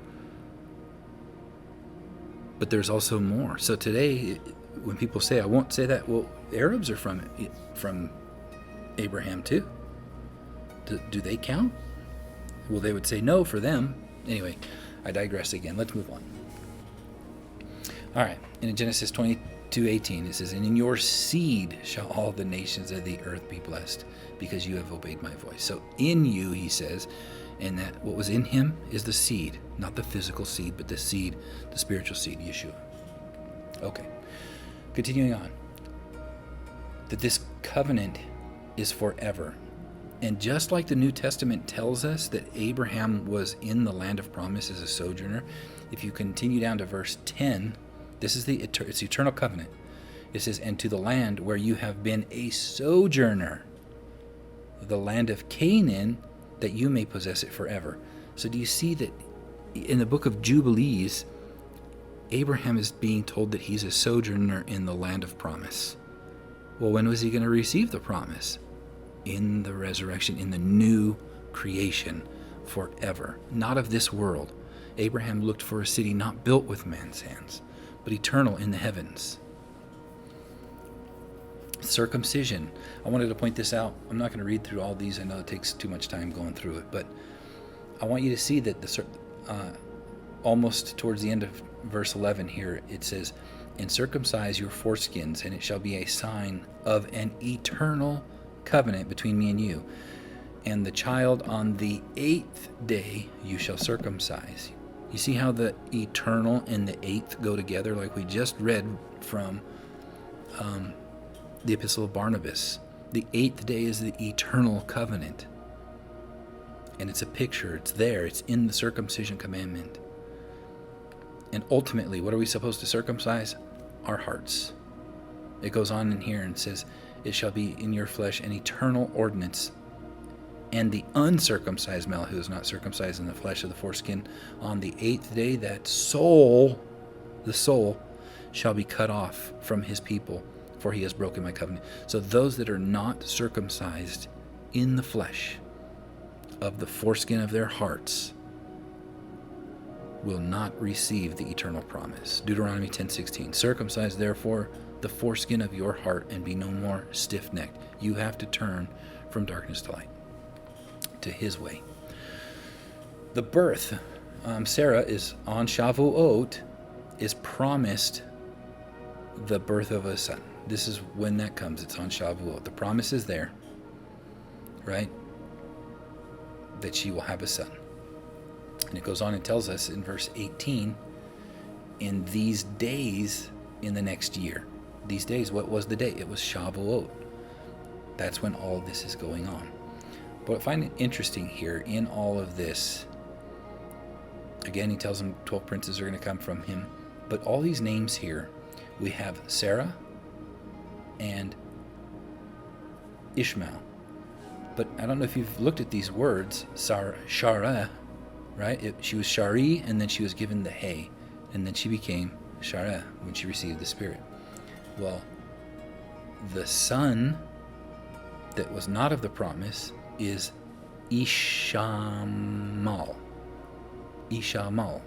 But there's also more. So today, when people say, I won't say that, well, Arabs are from Abraham too. Do they count? Well, they would say no for them. Anyway, I digress again. Let's move on. All right. In Genesis 22:18, it says, and in your seed shall all the nations of the earth be blessed, because you have obeyed my voice. So in you, he says, and that what was in him is the seed, not the physical seed, but the seed, the spiritual seed, Yeshua. Okay. Continuing on. That this covenant is forever. And just like the New Testament tells us that Abraham was in the land of promise as a sojourner, if you continue down to verse 10, this is it's the eternal covenant. It says, and to the land where you have been a sojourner, the land of Canaan, that you may possess it forever. So do you see that in the Book of Jubilees, Abraham is being told that he's a sojourner in the land of promise? Well, when was he going to receive the promise? In the resurrection, in the new creation, forever. Not of this world. Abraham looked for a city not built with man's hands, but eternal in the heavens. Circumcision. I wanted to point this out. I'm not going to read through all these. I know it takes too much time going through it, but I want you to see that almost towards the end of verse 11 here, it says, and circumcise your foreskins, and it shall be a sign of an eternal covenant between me and you. And the child on the 8th day you shall circumcise. You see how the eternal and the 8th go together, like we just read from the Epistle of Barnabas. The 8th day is the eternal covenant. And it's a picture. It's there. It's in the circumcision commandment. And ultimately, what are we supposed to circumcise? Our hearts. It goes on in here and says, it shall be in your flesh an eternal ordinance. And the uncircumcised male who is not circumcised in the flesh of the foreskin, on the 8th day, that soul, the soul, shall be cut off from his people, for he has broken my covenant. So those that are not circumcised in the flesh of the foreskin of their hearts will not receive the eternal promise. Deuteronomy 10:16. Circumcise therefore the foreskin of your heart, and be no more stiff-necked. You have to turn from darkness to light, to his way. The birth, Sarah is on Shavuot, is promised the birth of a son. This is when that comes. It's on Shavuot. The promise is there, right? That she will have a son. And it goes on and tells us in verse 18, in these days in the next year. These days, what was the day? It was Shavuot. That's when all this is going on. But I find it interesting here in all of this. Again, he tells them 12 princes are going to come from him. But all these names here, we have Sarah and Ishmael. But I don't know if you've looked at these words, Shara, right? She was Shari, and then she was given the hay, and then she became Shara when she received the Spirit. Well, the son that was not of the promise is Ishamal. Ishamal.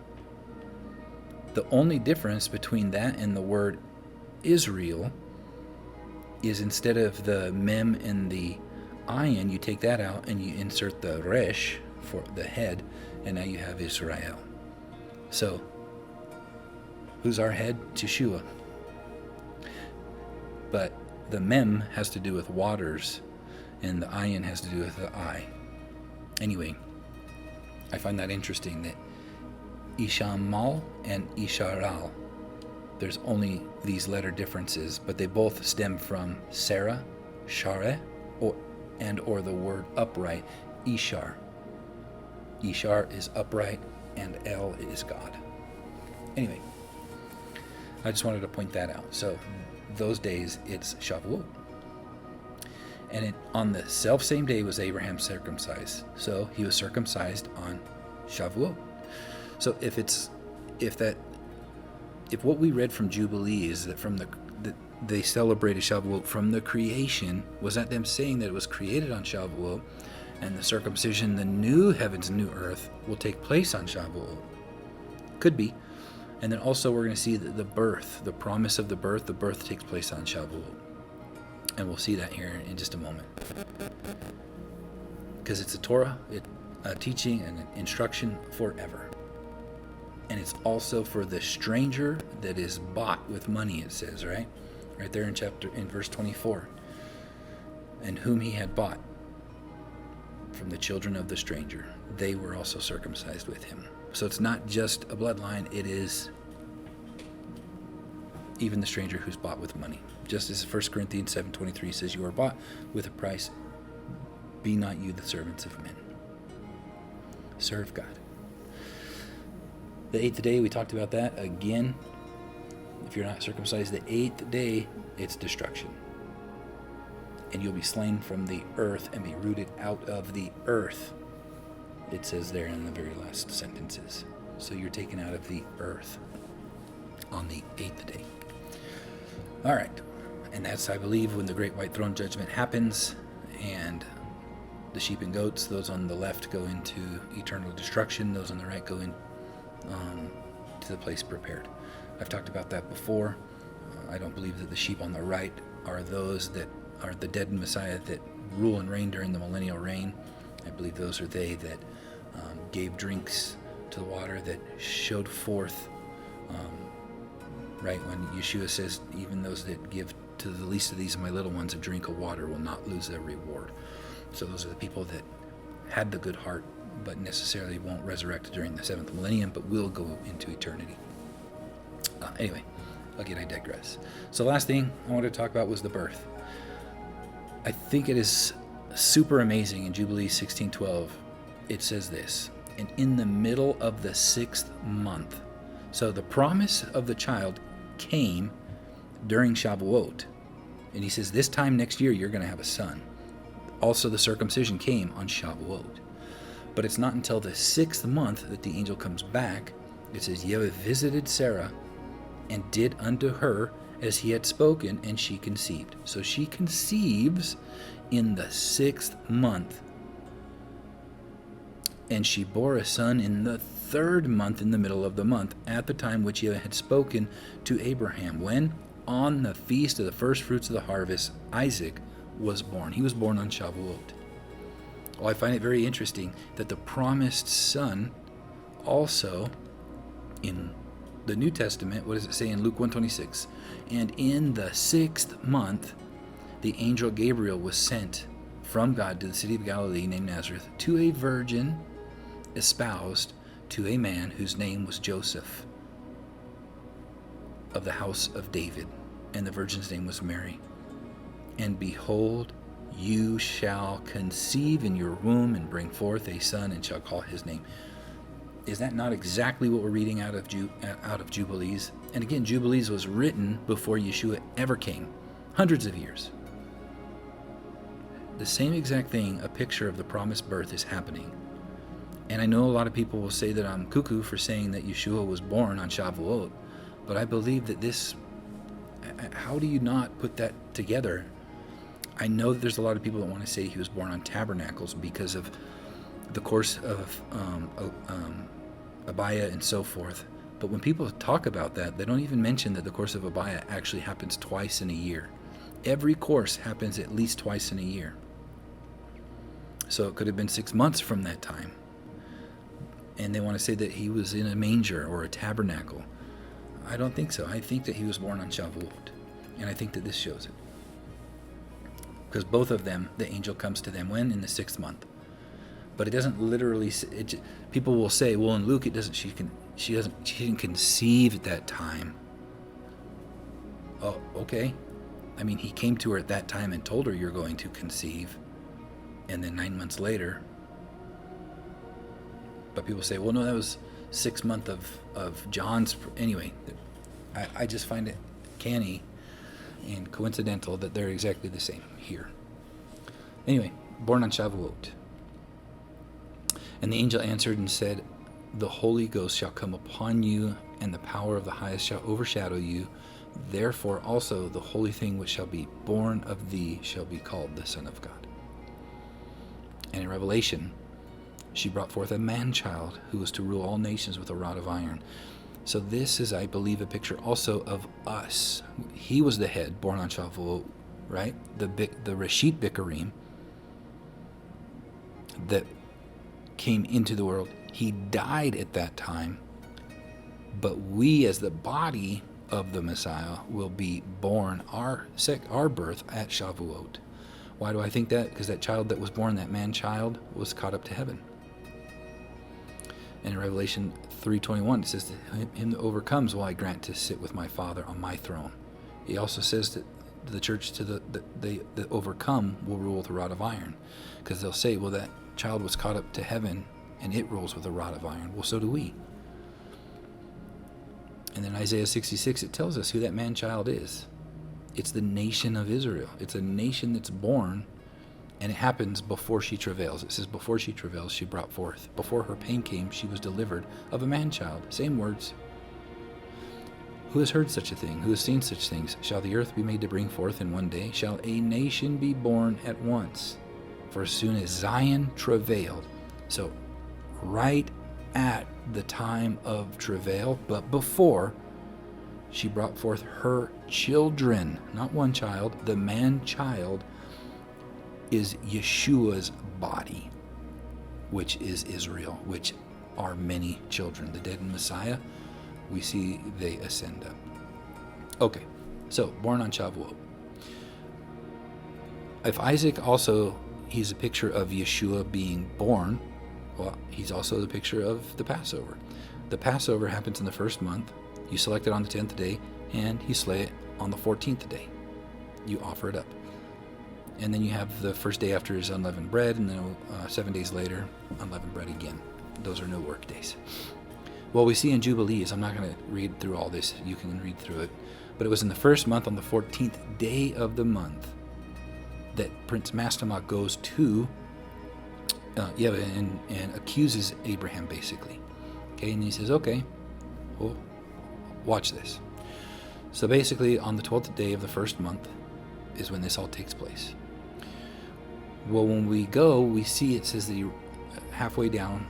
The only difference between that and the word Israel is instead of the mem and the ayin, you take that out and you insert the resh for the head, and now you have Israel. So, who's our head? Yeshua. But the mem has to do with waters, and the ayin has to do with the eye. Anyway, I find that interesting that Ishamal and Isharal, there's only these letter differences, but they both stem from Sarah Shareh, or the word upright, Ishar. Ishar is upright, and El is God. Anyway, I just wanted to point that out. So those days, it's Shavuot. And on the self-same day was Abraham circumcised. So he was circumcised on Shavuot. So if what we read from Jubilees, that they celebrated Shavuot from the creation, was that them saying that it was created on Shavuot, and the circumcision, the new heavens and new earth, will take place on Shavuot? Could be. And then also we're going to see the birth, the promise of the birth takes place on Shavuot. And we'll see that here in just a moment. Because it's a Torah, a teaching, and an instruction forever. And it's also for the stranger that is bought with money, it says, right? Right there in verse 24. And whom he had bought from the children of the stranger, they were also circumcised with him. So it's not just a bloodline, it is even the stranger who's bought with money. Just as 1 Corinthians 7:23 says, you are bought with a price. Be not you the servants of men. Serve God. The eighth day, we talked about that again. If you're not circumcised, the eighth day, it's destruction. And you'll be slain from the earth and be rooted out of the earth. It says there in the very last sentences. So you're taken out of the earth on the eighth day. All right. And that's, I believe, when the great white throne judgment happens, and the sheep and goats, those on the left go into eternal destruction, those on the right go in to the place prepared. I've talked about that before. I don't believe that the sheep on the right are those that are the dead Messiah that rule and reign during the millennial reign. I believe those are they that gave drinks to the water, that showed forth, right, when Yeshua says, even those that give to the least of these, my little ones, a drink of water will not lose their reward. So those are the people that had the good heart, but necessarily won't resurrect during the seventh millennium, but will go into eternity. Anyway, again, I digress. So the last thing I wanted to talk about was the birth. I think it is super amazing in Jubilees 16:12. It says this, and in the middle of the 6th month. So the promise of the child came during Shavuot. And he says, this time next year, you're going to have a son. Also, the circumcision came on Shavuot. But it's not until the 6th month that the angel comes back. It says, Yahweh visited Sarah and did unto her as he had spoken, and she conceived. So she conceives in the 6th month. And she bore a son in the 3rd month, in the middle of the month, at the time which Yahweh had spoken to Abraham. When? On the feast of the first fruits of the harvest, Isaac was born. He was born on Shavuot. Well, I find it very interesting that the promised son also in the New Testament, what does it say in Luke 1:26? And in the 6th month, the angel Gabriel was sent from God to the city of Galilee named Nazareth to a virgin espoused to a man whose name was Joseph, of the house of David, and the virgin's name was Mary. And behold, you shall conceive in your womb and bring forth a son, and shall call his name. Is that not exactly what we're reading out of Jubilees? And again, Jubilees was written before Yeshua ever came, hundreds of years. The same exact thing, a picture of the promised birth, is happening. And I know a lot of people will say that I'm cuckoo for saying that Yeshua was born on Shavuot, but I believe that this, how do you not put that together? I know that there's a lot of people that want to say he was born on tabernacles because of the course of Abaya and so forth. But when people talk about that, they don't even mention that the course of Abaya actually happens twice in a year. Every course happens at least twice in a year. So it could have been 6 months from that time. And they want to say that he was in a manger or a tabernacle. I don't think so. I think that he was born on Shavuot. And I think that this shows it. Because both of them, the angel comes to them when? In the 6th month. But it doesn't literally, people will say, well, in Luke, it doesn't, she didn't conceive at that time. Oh, okay. I mean, he came to her at that time and told her, you're going to conceive. And then 9 months later. But people say, well, no, that was 6 months of John's. Anyway, I just find it canny and coincidental that they're exactly the same here. Anyway, born on Shavuot. And the angel answered and said, the Holy Ghost shall come upon you, and the power of the highest shall overshadow you. Therefore also the holy thing which shall be born of thee shall be called the Son of God. And in Revelation, she brought forth a man-child who was to rule all nations with a rod of iron. So this is, I believe, a picture also of us. He was the head, born on Shavuot, right? The Reshit Bikarim that came into the world. He died at that time, but we as the body of the Messiah will be born, our birth at Shavuot. Why do I think that? Because that child that was born, that man-child, was caught up to heaven. And in Revelation 3:21, it says, to him that overcomes will I grant to sit with my Father on my throne. He also says that the church, to the overcome, will rule with a rod of iron. Because they'll say, well, that child was caught up to heaven, and it rules with a rod of iron. Well, so do we. And then Isaiah 66, it tells us who that man-child is. It's the nation of Israel. It's a nation that's born, and it happens before she travails. It says before she travails, she brought forth. Before her pain came, she was delivered of a man-child. Same words. Who has heard such a thing? Who has seen such things? Shall the earth be made to bring forth in one day? Shall a nation be born at once? For as soon as Zion travailed. So right at the time of travail, but before, she brought forth her children. Not one child. The man-child is Yeshua's body, which is Israel, which are many children. The dead in Messiah, we see they ascend up. Okay, so born on Shavuot. If Isaac also, he's a picture of Yeshua being born, well, he's also the picture of the Passover. The Passover happens in the first month. You select it on the 10th day, and you slay it on the 14th day. You offer it up. And then you have the first day after is unleavened bread, and then 7 days later, unleavened bread again. Those are no work days. Well, we see in Jubilees, I'm not going to read through all this. You can read through it. But it was in the first month, on the 14th day of the month, that Prince Mastama goes to, and accuses Abraham, basically. Okay, and he says, okay, well, watch this. So basically, on the 12th day of the first month is when this all takes place. Well, when we go, we see it says that he, halfway down,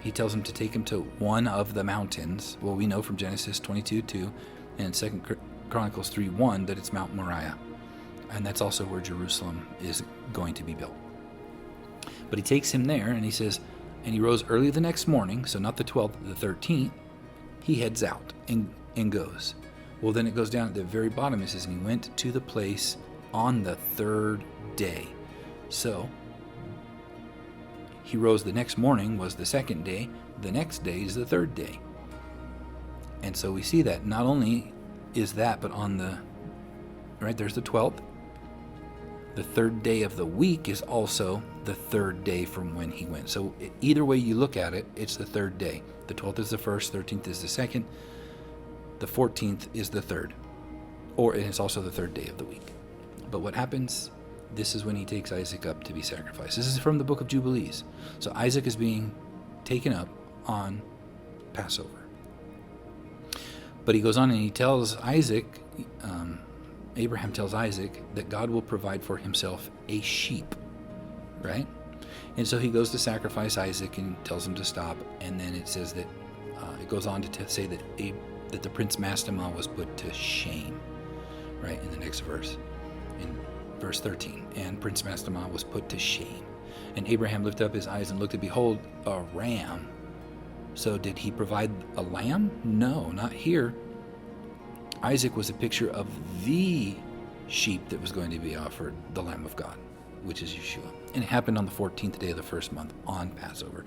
he tells him to take him to one of the mountains. Well, we know from Genesis 22:2 and 2 Chronicles 3:1 that it's Mount Moriah. And that's also where Jerusalem is going to be built. But he takes him there, and he says, and he rose early the next morning, so not the 12th, the 13th, he heads out and goes. Well, then it goes down at the very bottom. It says, and he went to the place on the third day. So he rose the next morning was the second day. The next day is the third day. And so we see that not only is that, but on the, right, there's the 12th. The third day of the week is also the third day from when he went. So either way you look at it, it's the third day. The 12th is the first, 13th is the second, the 14th is the third. Or it's also the third day of the week. But what happens, this is when he takes Isaac up to be sacrificed. This is from the Book of Jubilees. So Isaac is being taken up on Passover. But he goes on and he tells Isaac, Abraham tells Isaac that God will provide for himself a sheep, right? And so he goes to sacrifice Isaac and tells him to stop. And then it says that, it goes on to say that that the Prince Mastama was put to shame, right, in the next verse, in verse 13. And Prince Mastama was put to shame. And Abraham lifted up his eyes and looked, and behold, a ram. So did he provide a lamb? No, not here. Isaac was a picture of the sheep that was going to be offered, the Lamb of God, which is Yeshua. And it happened on the 14th day of the first month on Passover.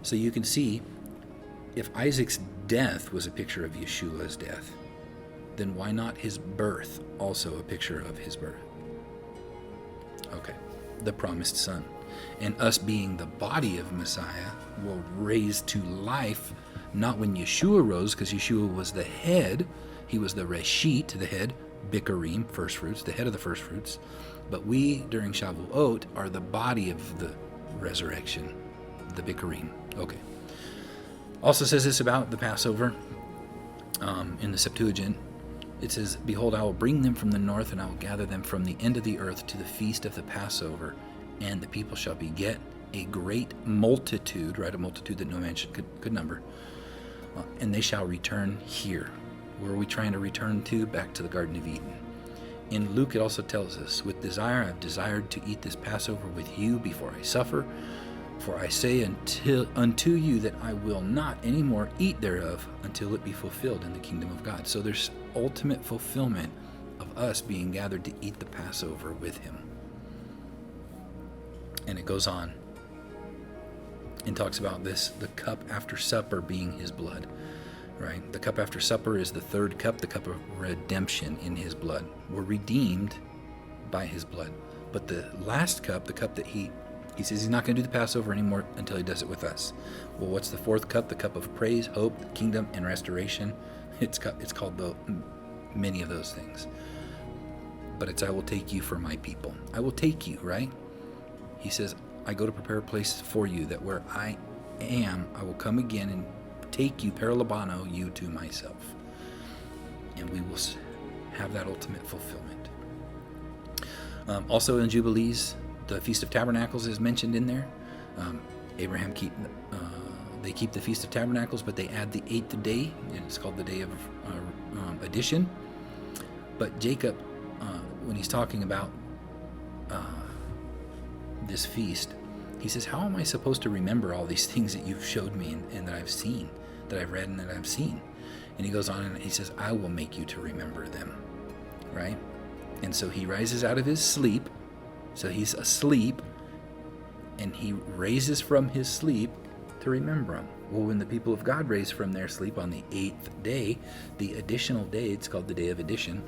So you can see, if Isaac's death was a picture of Yeshua's death, then why not his birth, also a picture of his birth? Okay, the promised son. And us being the body of Messiah will raise to life, not when Yeshua rose, because Yeshua was the head. He was the reshit, the head, bikurim, first fruits, the head of the first fruits. But we, during Shavuot, are the body of the resurrection, the bikurim. Okay. Also says this about the Passover in the Septuagint. It says, "Behold, I will bring them from the north, and I will gather them from the end of the earth to the feast of the Passover. And the people shall beget a great multitude," right? A multitude that no man could number. "And they shall return here." Where are we trying to return to? Back to the Garden of Eden. In Luke, it also tells us, "With desire I have desired to eat this Passover with you before I suffer. For I say unto you that I will not any more eat thereof until it be fulfilled in the kingdom of God." So there's ultimate fulfillment of us being gathered to eat the Passover with him. And it goes on and talks about this, the cup after supper being his blood, right? The cup after supper is the third cup, the cup of redemption in his blood. We're redeemed by his blood. But the last cup, the cup that he says he's not going to do the Passover anymore until he does it with us. Well, what's the fourth cup? The cup of praise, hope, kingdom, and restoration. It's called many of those things. But it's, "I will take you for my people." I will take you, right? He says, "I go to prepare a place for you, that where I am, I will come again and take you, paralabano, you to myself." And we will have that ultimate fulfillment. Also in Jubilees, the Feast of Tabernacles is mentioned in there. They keep the Feast of Tabernacles, but they add the 8th day, and it's called the Day of Addition. But Jacob, when he's talking about this feast, he says, "How am I supposed to remember all these things that you've showed me and that I've seen, that I've read and that I've seen?" And he goes on and he says, "I will make you to remember them," right? And so he rises out of his sleep. So he's asleep, and he raises from his sleep to remember them. Well, when the people of God raise from their sleep on the 8th day, the additional day, it's called the Day of Addition.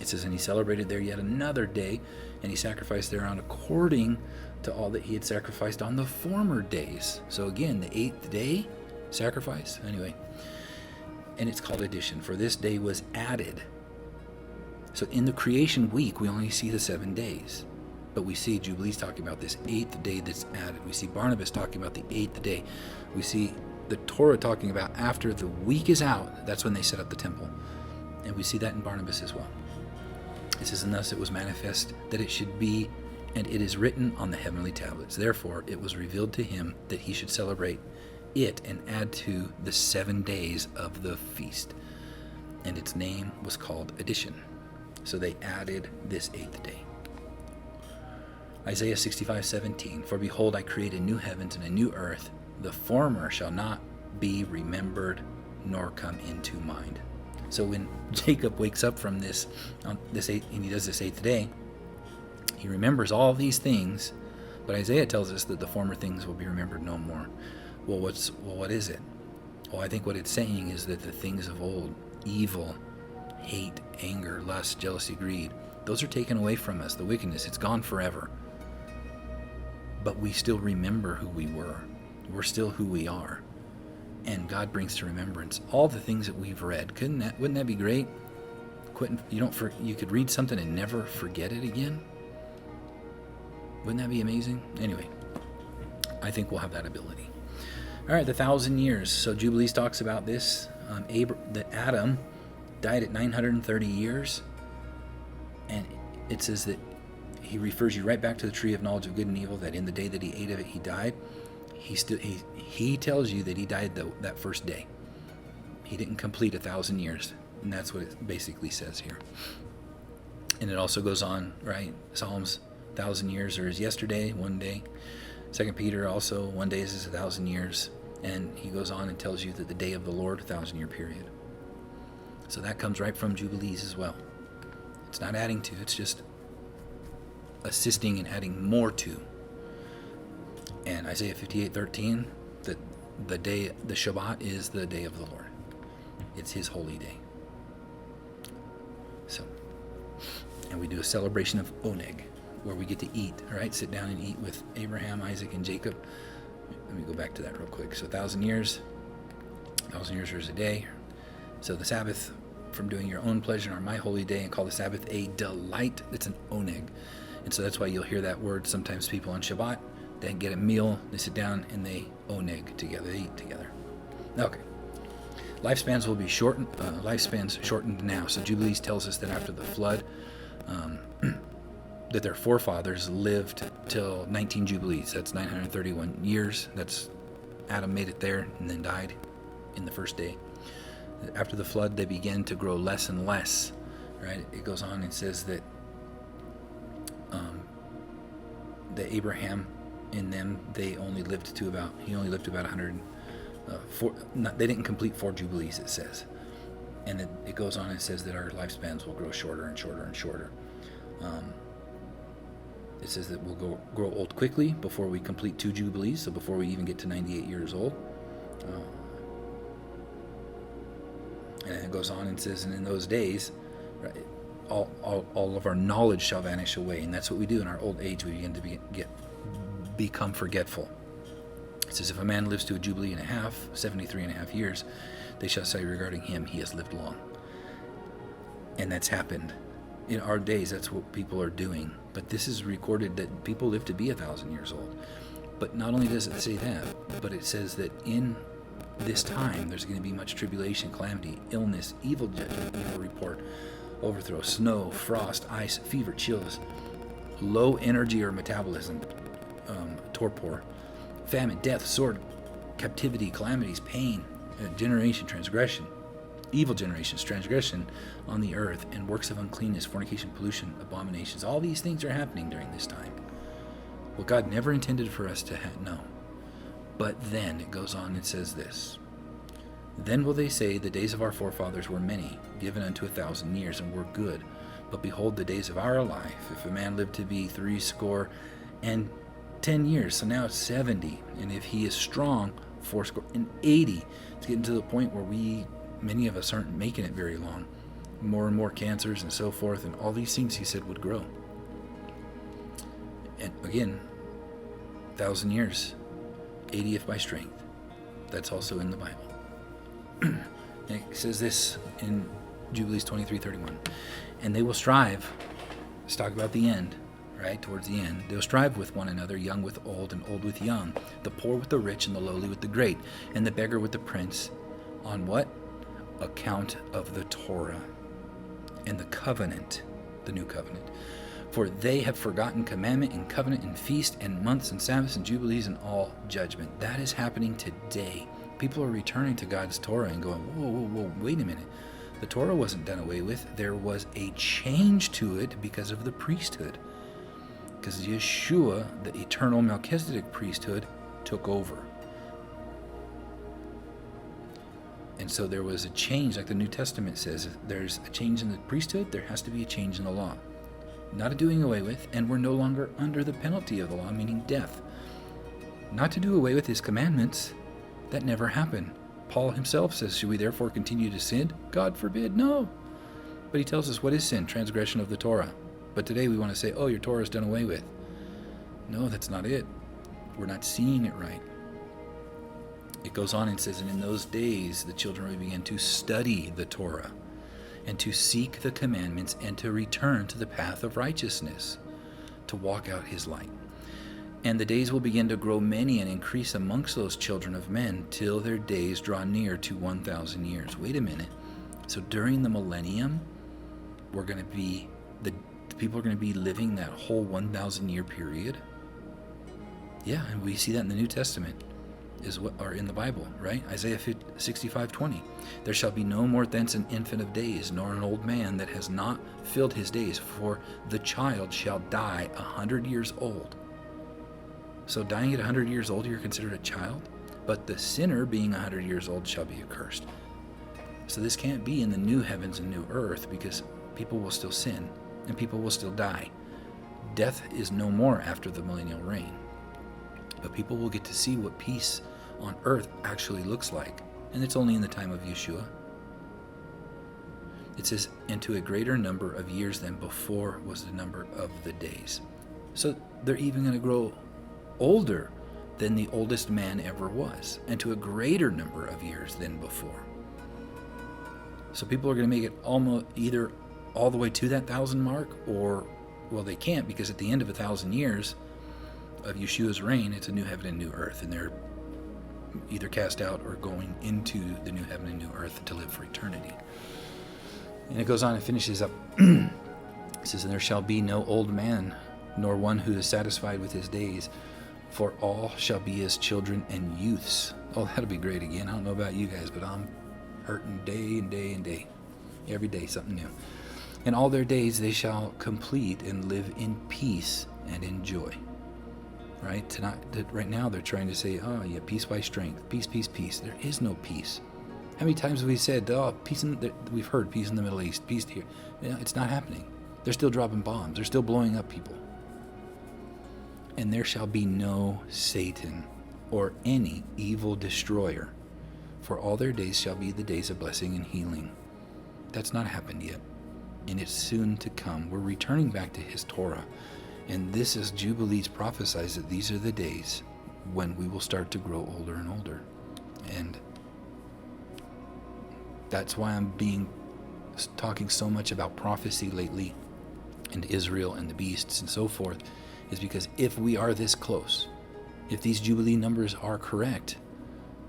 It says, "And he celebrated there yet another day, and he sacrificed thereon according to all that he had sacrificed on the former days." So again, the 8th day sacrifice. Anyway, and it's called addition. "For this day was added." So in the creation week, we only see the 7 days. But we see Jubilees talking about this 8th day that's added. We see Barnabas talking about the 8th day. We see the Torah talking about after the week is out, that's when they set up the temple. And we see that in Barnabas as well. It says, "And thus it was manifest that it should be, and it is written on the heavenly tablets. Therefore it was revealed to him that he should celebrate it and add to the 7 days of the feast. And its name was called Addition." So they added this 8th day. Isaiah 65:17, "For behold, I create a new heavens and a new earth. The former shall not be remembered, nor come into mind." So when Jacob wakes up from this, and he does this 8th day, he remembers all these things, but Isaiah tells us that the former things will be remembered no more. Well, what is it? Well, I think what it's saying is that the things of old, evil, hate, anger, lust, jealousy, greed, those are taken away from us. The wickedness, it's gone forever. But we still remember who we were. We're still who we are. And God brings to remembrance all the things that we've read. Wouldn't that be great? You could read something and never forget it again. Wouldn't that be amazing? Anyway, I think we'll have that ability. All right, the 1,000 years. So Jubilees talks about this. That Adam died at 930 years. And it says that he refers you right back to the tree of knowledge of good and evil, that in the day that he ate of it, he died. He tells you that he died that first day. He didn't complete 1,000 years. And that's what it basically says here. And it also goes on, right? Psalms, 1,000 years are as yesterday, one day. 2 Peter also, one day is as 1,000 years. And he goes on and tells you that the day of the Lord, 1,000-year period. So that comes right from Jubilees as well. It's not adding to, it's just assisting and adding more to. And Isaiah 58:13, that the Shabbat is the day of the Lord. It's his holy day. So, and we do a celebration of Oneg, where we get to eat, all right? Sit down and eat with Abraham, Isaac, and Jacob. Let me go back to that real quick. So 1,000 years is a day. So the Sabbath from doing your own pleasure on my holy day, and call the Sabbath a delight. It's an Oneg. And so that's why you'll hear that word. Sometimes people on Shabbat, they get a meal, they sit down, and they Oneg together, they eat together. Okay. Lifespans will be shortened. Lifespans shortened now. So Jubilees tells us that after the flood, that their forefathers lived till 19 Jubilees. That's 931 years. That's Adam made it there and then died in the first day. After the flood, they began to grow less and less. Right? It goes on and says that Abraham in them, he only lived to about 100. They didn't complete 4 Jubilees, it says. And it goes on and says that our lifespans will grow shorter and shorter and shorter. It says that we'll grow old quickly before we complete 2 Jubilees, so before we even get to 98 years old. And it goes on and says, and in those days, right, all of our knowledge shall vanish away. And that's what we do in our old age. We begin to become forgetful. It says, if a man lives to a Jubilee and a half, 73 and a half years, they shall say regarding him, he has lived long. And that's happened. In our days, that's what people are doing. But this is recorded that people live to be 1,000 years old. But not only does it say that, but it says that in this time, there's going to be much tribulation, calamity, illness, evil judgment, evil report, overthrow, snow, frost, ice, fever, chills, low energy or metabolism, torpor, famine, death, sword, captivity, calamities, pain, generation, transgression, evil generations, transgression on the earth, and works of uncleanness, fornication, pollution, abominations. All these things are happening during this time. What God never intended for us to know. But then it goes on and says this. Then will they say, the days of our forefathers were many, given unto 1,000 years, and were good. But behold, the days of our life, if a man lived to be 70 years, so now it's 70. And if he is strong, 80. It's getting to the point where many of us aren't making it very long. More and more cancers and so forth, and all these things he said would grow. And again, 1,000 years, 80th by strength. That's also in the Bible. And it says this in Jubilees 23:31. And they will strive. Let's talk about the end, right? Towards the end. They'll strive with one another, young with old, and old with young, the poor with the rich, and the lowly with the great, and the beggar with the prince. On what? Account of the Torah and the covenant, the new covenant. For they have forgotten commandment and covenant and feast and months and Sabbaths and Jubilees and all judgment. That is happening today. People are returning to God's Torah and going, whoa, wait a minute. The Torah wasn't done away with. There was a change to it because of the priesthood. Because Yeshua, the eternal Melchizedek priesthood, took over. And so there was a change, like the New Testament says. If there's a change in the priesthood, there has to be a change in the law. Not a doing away with, and we're no longer under the penalty of the law, meaning death. Not to do away with his commandments. That never happened. Paul himself says, should we therefore continue to sin? God forbid, no. But he tells us, what is sin? Transgression of the Torah. But today we want to say, oh, your Torah is done away with. No, that's not it. We're not seeing it right. It goes on and says, and in those days the children will begin to study the Torah and to seek the commandments and to return to the path of righteousness, to walk out his light. And the days will begin to grow many and increase amongst those children of men till their days draw near to 1,000 years. Wait a minute. So during the millennium, we're going to be, the people are going to be living that whole 1,000 year period. Yeah, and we see that in the New Testament, or in the Bible, right? Isaiah 65:20. There shall be no more thence an infant of days, nor an old man that has not filled his days, for the child shall die 100 years old. So dying at 100 years old, you're considered a child, but the sinner being 100 years old shall be accursed. So this can't be in the new heavens and new earth, because people will still sin and people will still die. Death is no more after the millennial reign, but people will get to see what peace on earth actually looks like, and it's only in the time of Yeshua. It says, and to a greater number of years than before was the number of the days. So they're even going to grow older than the oldest man ever was, and to a greater number of years than before. So people are going to make it almost either all the way to that 1,000 mark, or, well, they can't, because at the end of 1,000 years of Yeshua's reign, it's a new heaven and new earth, and they're either cast out or going into the new heaven and new earth to live for eternity. And it goes on and finishes up. It says, and there shall be no old man, nor one who is satisfied with his days, for all shall be as children and youths. Oh, that'll be great again. I don't know about you guys, but I'm hurting day and day and day. Every day something new. And all their days they shall complete and live in peace and in joy. Right? Right now they're trying to say, oh yeah, peace by strength. Peace, peace, peace. There is no peace. How many times have we said, oh, we've heard peace in the Middle East, peace here. It's not happening. They're still dropping bombs. They're still blowing up people. And there shall be no Satan or any evil destroyer, for all their days shall be the days of blessing and healing. That's not happened yet, and it's soon to come. We're returning back to his Torah, and this is Jubilees prophesies that these are the days when we will start to grow older and older. And that's why I'm talking so much about prophecy lately, and Israel and the beasts and so forth, is because if we are this close, if these Jubilee numbers are correct,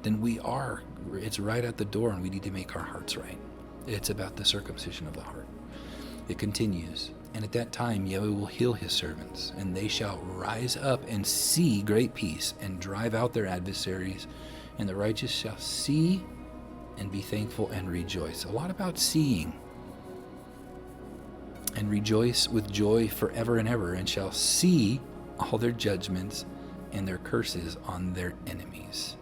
then it's right at the door, and we need to make our hearts right. It's about the circumcision of the heart. It continues, and at that time Yahweh will heal his servants, and they shall rise up and see great peace, and drive out their adversaries, and the righteous shall see and be thankful and rejoice. A lot about seeing. And rejoice with joy forever and ever, and shall see all their judgments and their curses on their enemies.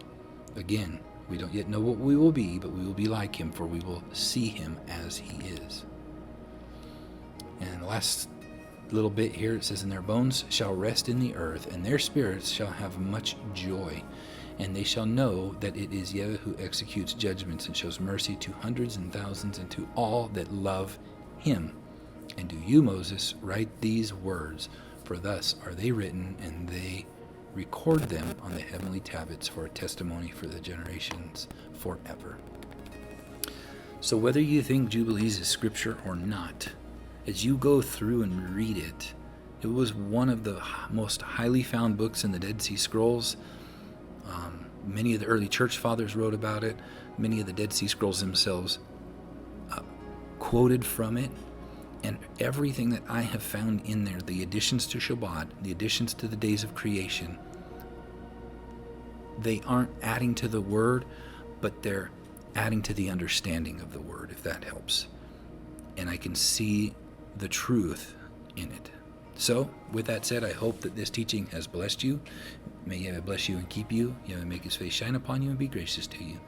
Again, we don't yet know what we will be, but we will be like him, for we will see him as he is. And the last little bit here, it says, and their bones shall rest in the earth, and their spirits shall have much joy. And they shall know that it is Yahweh who executes judgments and shows mercy to hundreds and thousands, and to all that love him. And do you, Moses, write these words, for thus are they written, and they record them on the heavenly tablets for a testimony for the generations forever. So whether you think Jubilees is scripture or not, as you go through and read it, it was one of the most highly found books in the Dead Sea Scrolls. Many of the early church fathers wrote about it. Many of the Dead Sea Scrolls themselves quoted from it. And everything that I have found in there, the additions to Shabbat, the additions to the days of creation, they aren't adding to the word, but they're adding to the understanding of the word, if that helps. And I can see the truth in it. So, with that said, I hope that this teaching has blessed you. May Yahweh bless you and keep you. Yahweh make his face shine upon you and be gracious to you.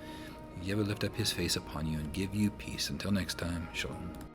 Yahweh lift up his face upon you and give you peace. Until next time, Shalom.